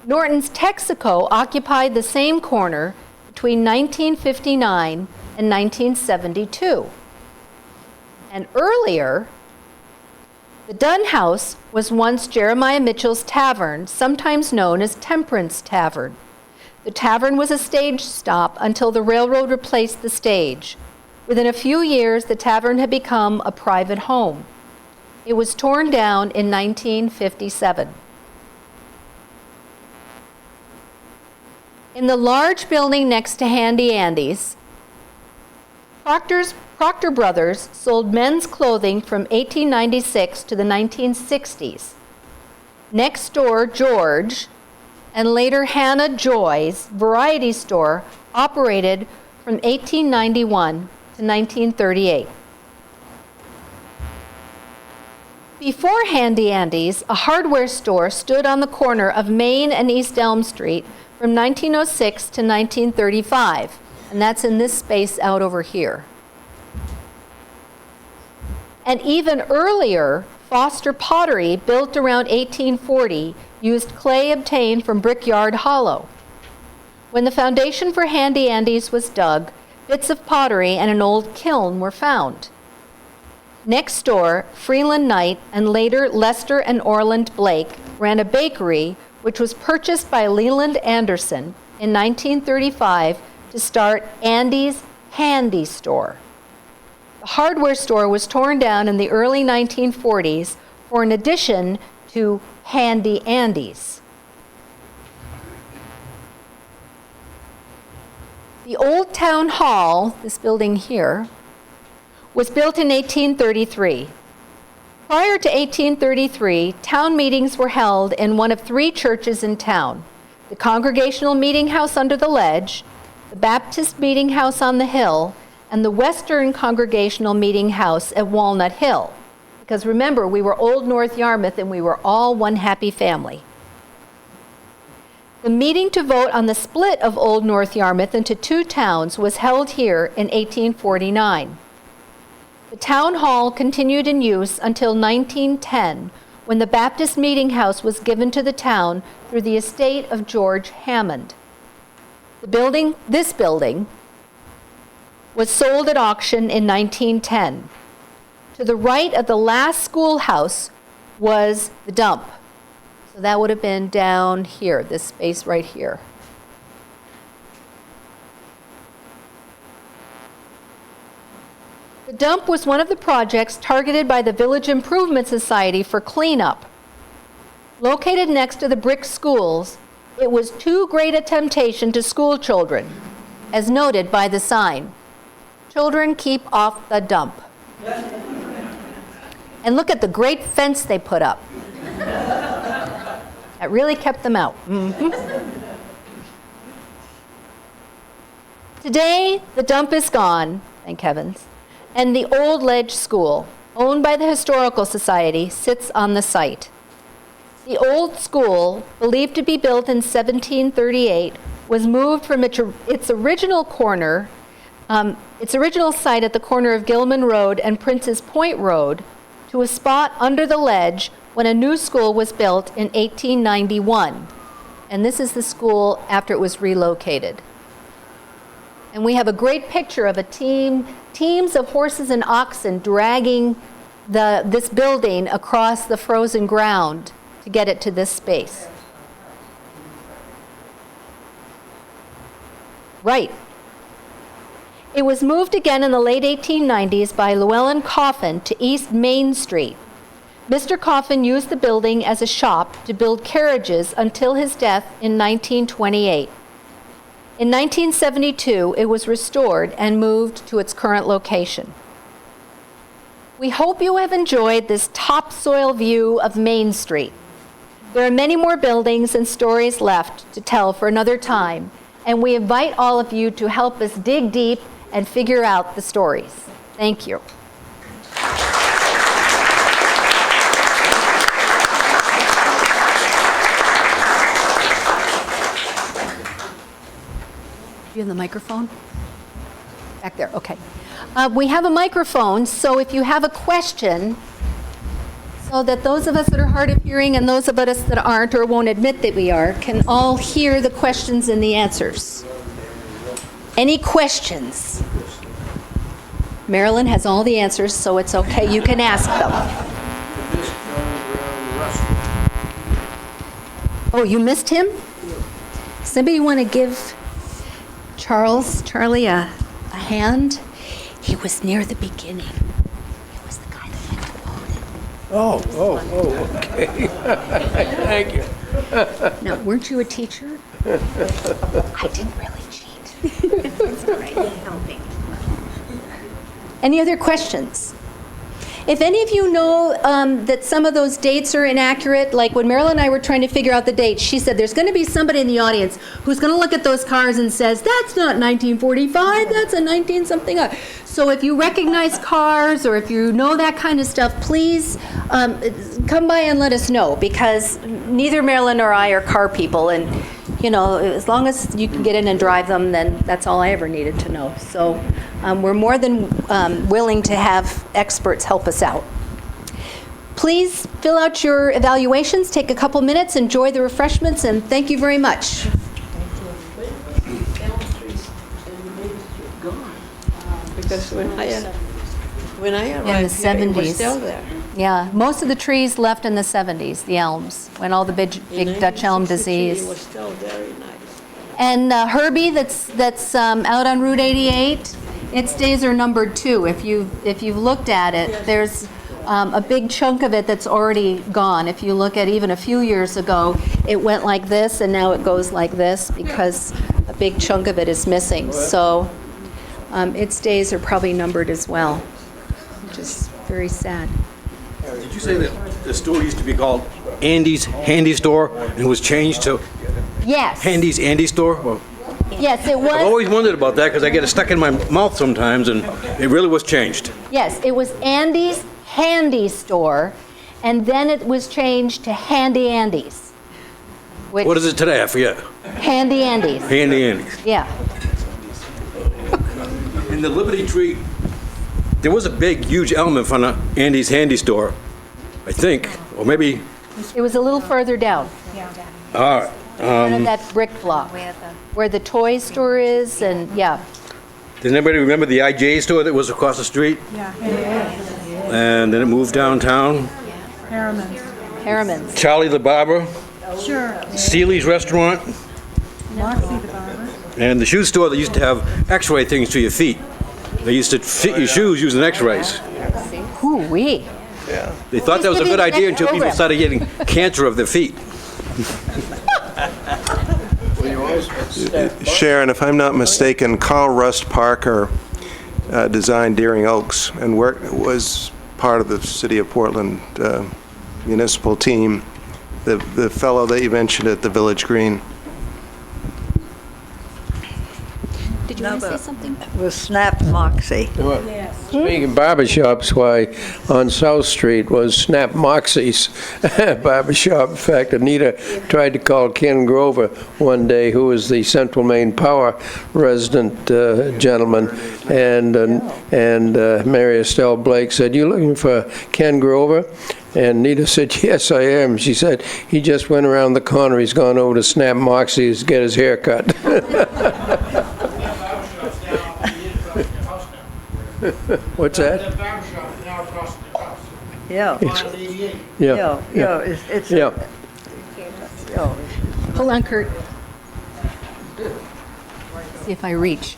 S2: Norton's Texaco occupied the same corner between 1959 and 1972. And earlier, the Dunn House was once Jeremiah Mitchell's Tavern, sometimes known as Temperance Tavern. The tavern was a stage stop until the railroad replaced the stage. Within a few years, the tavern had become a private home. It was torn down in 1957. In the large building next to Handy Andy's, Proctor Brothers sold men's clothing from 1896 to the 1960s. Next door, George, and later Hannah Joy's variety store operated from 1891 to 1938. Before Handy Andy's, a hardware store stood on the corner of Maine and East Elm Street from 1906 to 1935, and that's in this space out over here. And even earlier, Foster Pottery, built around 1840, used clay obtained from Brickyard Hollow. When the foundation for Handy Andy's was dug, bits of pottery and an old kiln were found. Next door, Freeland Knight and later Lester and Orland Blake ran a bakery which was purchased by Leland Anderson in 1935 to start Andy's Handy Store. The hardware store was torn down in the early 1940s for an addition to Handy Andy's. The old town hall, this building here, was built in 1833. Prior to 1833, town meetings were held in one of three churches in town: the Congregational Meeting House under the ledge, the Baptist Meeting House on the hill, and the Western Congregational Meeting House at Walnut Hill. Because remember, we were Old North Yarmouth and we were all one happy family. The meeting to vote on the split of Old North Yarmouth into two towns was held here in 1849. The town hall continued in use until 1910, when the Baptist Meeting House was given to the town through the estate of George Hammond. This building, was sold at auction in 1910. To the right of the last schoolhouse was the dump. So that would have been down here, this space right here. The dump was one of the projects targeted by the Village Improvement Society for cleanup. Located next to the brick schools, it was too great a temptation to school children, as noted by the sign. Children, keep off the dump. And look at the great fence they put up. That really kept them out. Today, the dump is gone, thank heavens, and the old ledge school, owned by the Historical Society, sits on the site. The old school, believed to be built in 1738, was moved from its original site at the corner of Gilman Road and Prince's Point Road to a spot under the ledge when a new school was built in 1891. And this is the school after it was relocated. And we have a great picture of teams of horses and oxen dragging this building across the frozen ground to get it to this space. Right. It was moved again in the late 1890s by Llewellyn Coffin to East Main Street. Mr. Coffin used the building as a shop to build carriages until his death in 1928. In 1972, it was restored and moved to its current location. We hope you have enjoyed this topsoil view of Main Street. There are many more buildings and stories left to tell for another time, and we invite all of you to help us dig deep and figure out the stories. Thank you. You have the microphone? Back there, okay. We have a microphone, so if you have a question, so that those of us that are hard of hearing and those of us that aren't or won't admit that we are can all hear the questions and the answers. Any questions? Marilyn has all the answers, so it's okay. You can ask them. Oh, you missed him? Somebody want to give Charlie a hand? He was near the beginning. He was the guy that went to vote.
S5: Okay. Thank you.
S2: Now, weren't you a teacher? I didn't really cheat. It's all right. You helped me. Any other questions? If any of you know that some of those dates are inaccurate, like when Marilyn and I were trying to figure out the dates, she said there's going to be somebody in the audience who's going to look at those cars and says, that's not 1945, that's a 19-something. So if you recognize cars or if you know that kind of stuff, please come by and let us know, because neither Marilyn nor I are car people, and you know, as long as you can get in and drive them, then that's all I ever needed to know. So we're more than willing to have experts help us out. Please fill out your evaluations, take a couple minutes, enjoy the refreshments, and thank you very much.
S9: Because when I arrived
S2: In the
S9: here, it
S2: 70s.
S9: was still there.
S2: Yeah, most of the trees left in the 70s, the elms, when all the big Dutch elm
S9: 1963,
S2: disease.
S9: It was still very nice.
S2: And Herbie, that's out on Route 88, its days are numbered too. If you've looked at it, there's a big chunk of it that's already gone. If you look at even a few years ago, it went like this, and now it goes like this because big chunk of it is missing. So its days are probably numbered as well, which is very sad.
S10: Did you say that the store used to be called Andy's Handy Store and it was changed to
S2: Yes.
S10: Handy's Andy Store? Well,
S2: Yes, it
S10: I've
S2: was.
S10: always wondered about that because I get it stuck in my mouth sometimes, and it really was changed.
S2: Yes, it was Andy's Handy Store, and then it was changed to Handy Andy's. Which,
S10: What is it today? I forget.
S2: Handy Andy's.
S10: Handy Andy's.
S2: Yeah.
S10: In the Liberty Tree, there was a big, huge elm in front of Andy's Handy Store, I think, or maybe.
S2: It was a little further down,
S10: All right.
S2: front of that brick block, where the toy store is, and yeah.
S10: Does anybody remember the IGA store that was across the street?
S11: Yeah.
S10: And then it moved downtown.
S2: Harriman's.
S10: Charlie the Barber,
S11: Sure.
S10: Seeley's Restaurant,
S11: Moxie the barber.
S10: and the shoe store that used to have X-ray things to your feet. They used to fit your shoes using X-rays.
S2: Hoo-wee.
S10: They thought that was a
S2: Please
S10: good
S2: give me the
S10: idea
S2: next
S10: until people
S2: program.
S10: started getting cancer of their feet.
S12: Sharon, if I'm not mistaken, Carl Rust Parker designed Deering Oaks and was part of the City of Portland municipal team, the fellow that you mentioned at the Village Green.
S2: Did you want to say something?
S9: Was Snap Moxie.
S5: Speaking of barbershops, why, on South Street was Snap Moxie's barbershop. In fact, Anita tried to call Ken Grover one day, who was the Central Maine Power resident gentleman, and Mary Estelle Blake said, "You looking for Ken Grover?" And Nita said, "Yes, I am." She said, "He just went around the corner. He's gone over to Snap Moxie's to get his hair cut." What's that?
S9: Yeah.
S5: Yeah.
S9: It's
S5: Yeah.
S2: Hold on, Kurt. See if I reach.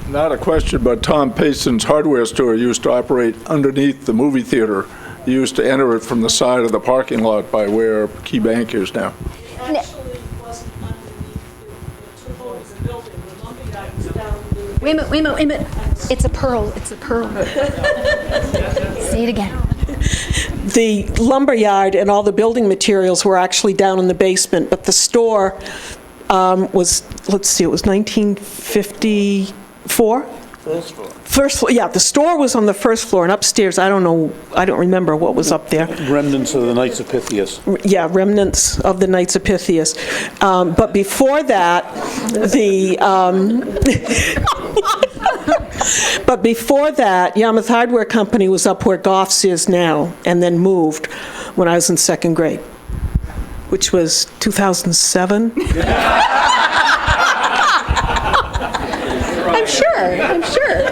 S13: Not a question, but Tom Payson's hardware store used to operate underneath the movie theater. You used to enter it from the side of the parking lot by where Key Bank is now.
S2: Wait a minute. It's a pearl. Say it again.
S11: The lumber yard and all the building materials were actually down in the basement, but the store was, let's see, it was 1954? First floor, yeah, the store was on the first floor, and upstairs, I don't remember what was up there.
S13: Remnants of the Knights of Pythias.
S11: Yeah, remnants of the Knights of Pythias. But before that, Yarmouth Hardware Company was up where Goff's is now, and then moved when I was in second grade, which was 2007. I'm sure.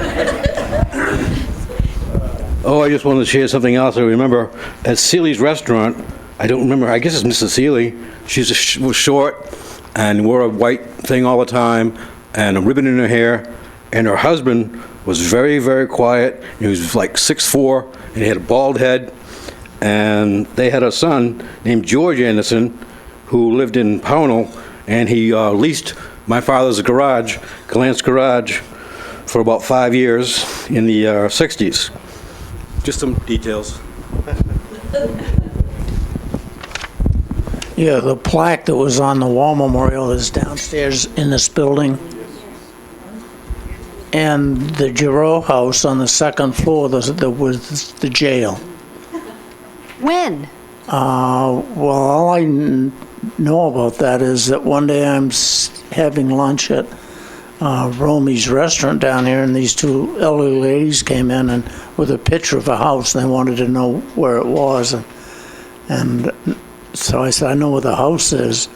S10: Oh, I just wanted to share something else. I remember at Seeley's Restaurant, I don't remember, I guess it's Mrs. Seeley. She was short and wore a white thing all the time and a ribbon in her hair. And her husband was very, very quiet. He was like 6'4", and he had a bald head. And they had a son named George Anderson who lived in Pownell, and he leased my father's garage, Glance Garage, for about 5 years in the 60s. Just some details.
S6: Yeah, the plaque that was on the war memorial is downstairs in this building. And the Giroux house on the second floor, was the jail.
S2: When?
S6: Well, all I know about that is that one day I'm having lunch at Romy's restaurant down here, and these two elderly ladies came in and with a picture of a house, and they wanted to know where it was. And so I said, "I know where the house is."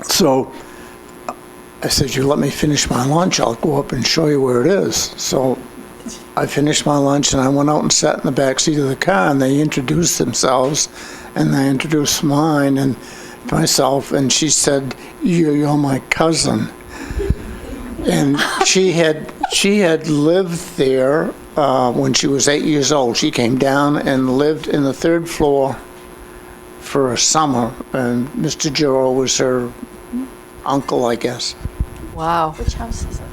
S6: So I said, "You let me finish my lunch, I'll go up and show you where it is." So I finished my lunch and I went out and sat in the back seat of the car, and they introduced themselves, and they introduced mine and myself, and she said, "You're my cousin." And she had lived there when she was 8 years old. She came down and lived in the third floor for a summer, and Mr. Giroux was her uncle, I guess.
S2: Wow.
S1: Which house is it?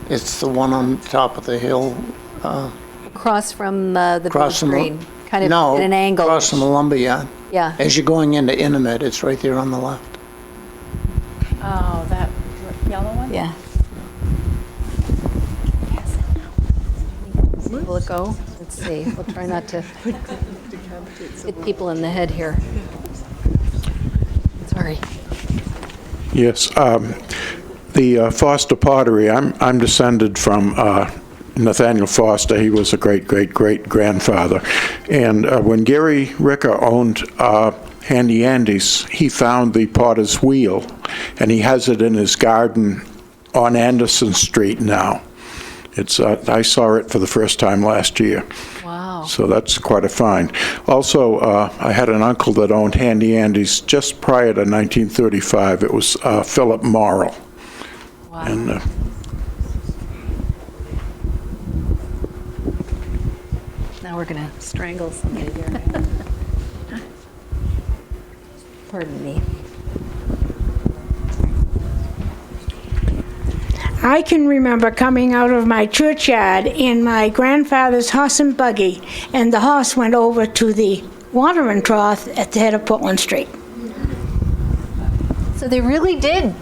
S6: It's the one on top of the hill.
S2: Across from the
S6: Across
S2: village
S6: from
S2: green, kind of
S6: No,
S2: at an angle.
S6: across from the lumberyard.
S2: Yeah.
S6: As you're going into Intimate, it's right there on the left.
S1: Oh, that yellow one?
S2: Yeah. Will it go? Let's see. We'll try not to hit people in the head here. Sorry.
S14: Yes, the Foster pottery, I'm descended from Nathaniel Foster. He was a great-great-great-grandfather. And when Gary Ricker owned Handy Andy's, he found the potter's wheel, and he has it in his garden on Anderson Street now. It's I saw it for the first time last year.
S2: Wow.
S14: So that's quite a find. Also, I had an uncle that owned Handy Andy's just prior to 1935. It was Philip Morrill.
S2: Wow.
S14: And
S2: Now we're going to strangle somebody here. Pardon me.
S15: I can remember coming out of my churchyard in my grandfather's horse and buggy, and the horse went over to the watering trough at the head of Portland Street.
S2: So they really did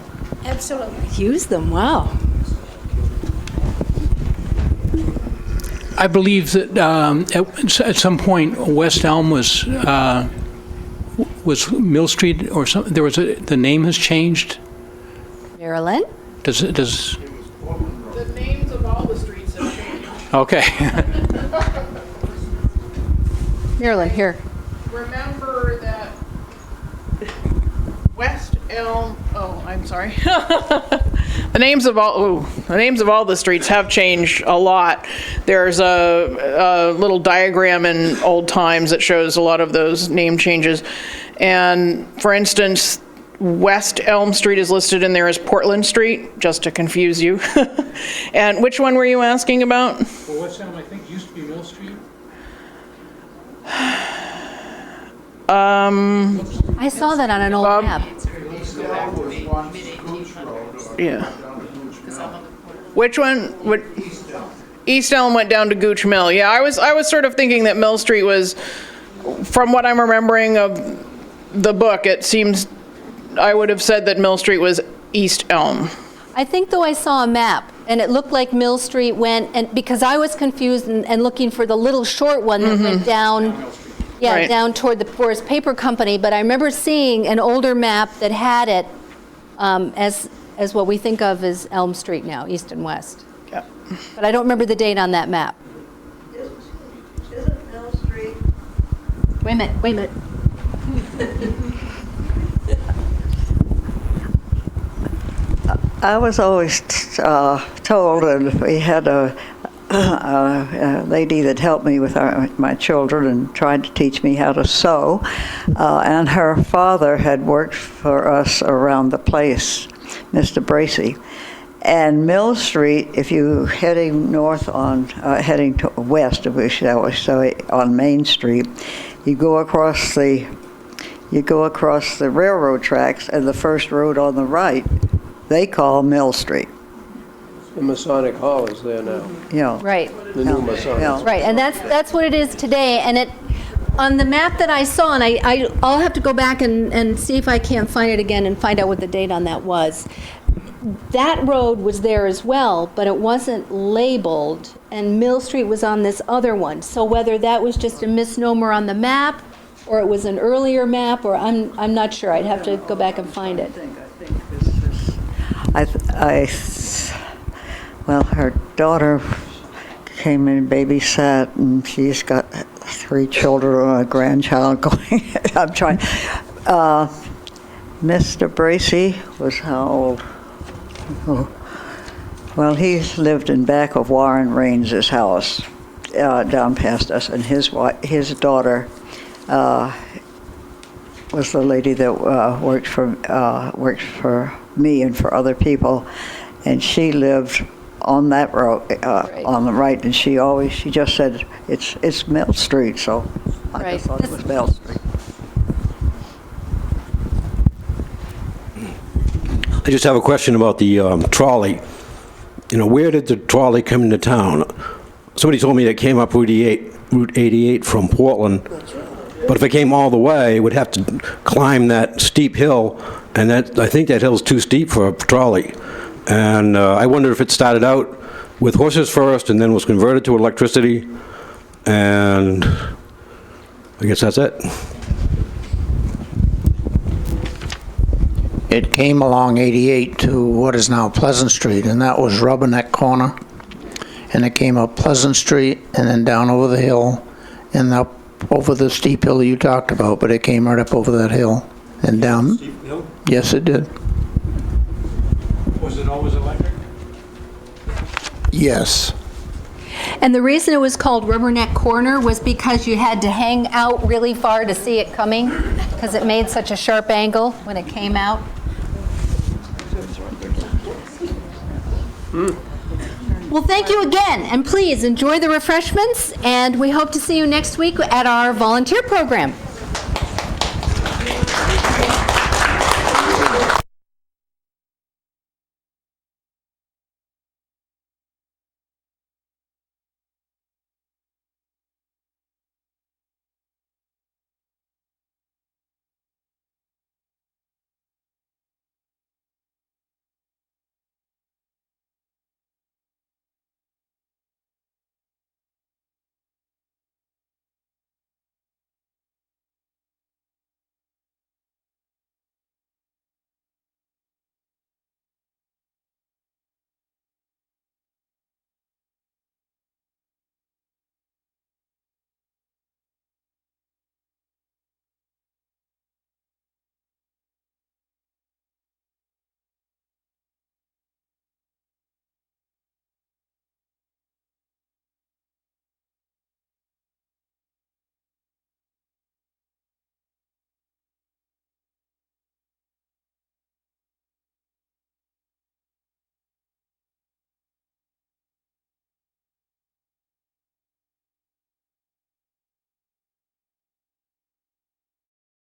S15: Absolutely.
S2: use them. Wow.
S16: I believe that at some point West Elm was Mill Street or something. The name has changed.
S2: Marilyn?
S16: Does
S17: The names of all the streets have changed.
S16: okay.
S2: Marilyn, here.
S17: Remember that West Elm, I'm sorry. The names of all the streets have changed a lot. There's a little diagram in old times that shows a lot of those name changes. And for instance, West Elm Street is listed in there as Portland Street, just to confuse you. And which one were you asking about?
S16: Well, West Elm, I think, used to be Mill Street.
S2: I saw that on an old map.
S17: Yeah. Which one? East Elm went down to Gooch Mill. Yeah, I was sort of thinking that Mill Street was, from what I'm remembering of the book, it seems I would have said that Mill Street was East Elm.
S2: I think, though, I saw a map, and it looked like Mill Street went, and because I was confused and looking for the little short one that went down,
S17: Right.
S2: down toward the Forest Paper Company. But I remember seeing an older map that had it as what we think of as Elm Street now, east and west.
S17: Yeah.
S2: But I don't remember the date on that map.
S9: Isn't Mill Street?
S2: Wait a minute.
S9: I was always told, and we had a lady that helped me with my children and tried to teach me how to sew, and her father had worked for us around the place, Mr. Bracey. And Mill Street, if you heading north on, heading to west, if we shall say, on Main Street, you go across the railroad tracks, and the first road on the right, they call Mill Street.
S5: The Masonic Hall is there now.
S9: Yeah.
S2: Right.
S5: The new Masonic.
S9: Yeah.
S2: Right, and that's what it is today. And it, on the map that I saw, and I'll have to go back and see if I can't find it again and find out what the date on that was. That road was there as well, but it wasn't labeled, and Mill Street was on this other one. So whether that was just a misnomer on the map, or it was an earlier map, or I'm not sure. I'd have to go back and find it.
S9: Well, her daughter came and babysat, and she's got 3 children and a grandchild going. I'm trying. Mr. Bracey was how old? Oh. Well, he lived in back of Warren Raines' house, down past us, and his daughter was the lady that worked for me and for other people, and she lived on that road, on the right, and she just said it's Mill Street, so I just thought it was Mill Street.
S10: I just have a question about the trolley. You know, where did the trolley come into town? Somebody told me it came up Route 88 from Portland, but if it came all the way, it would have to climb that steep hill, and I think that hill's too steep for a trolley. And I wonder if it started out with horses first and then was converted to electricity, and I guess that's it.
S6: It came along 88 to what is now Pleasant Street, and that was Rubberneck Corner. And it came up Pleasant Street and then down over the hill and up over the steep hill you talked about, but it came right up over that hill and down.
S10: Steep hill?
S6: Yes, it did.
S10: Was it always electric?
S6: Yes.
S2: And the reason it was called Rubberneck Corner was because you had to hang out really far to see it coming, because it made such a sharp angle when it came out. Well, thank you again, and please enjoy the refreshments, and we hope to see you next week at our volunteer program.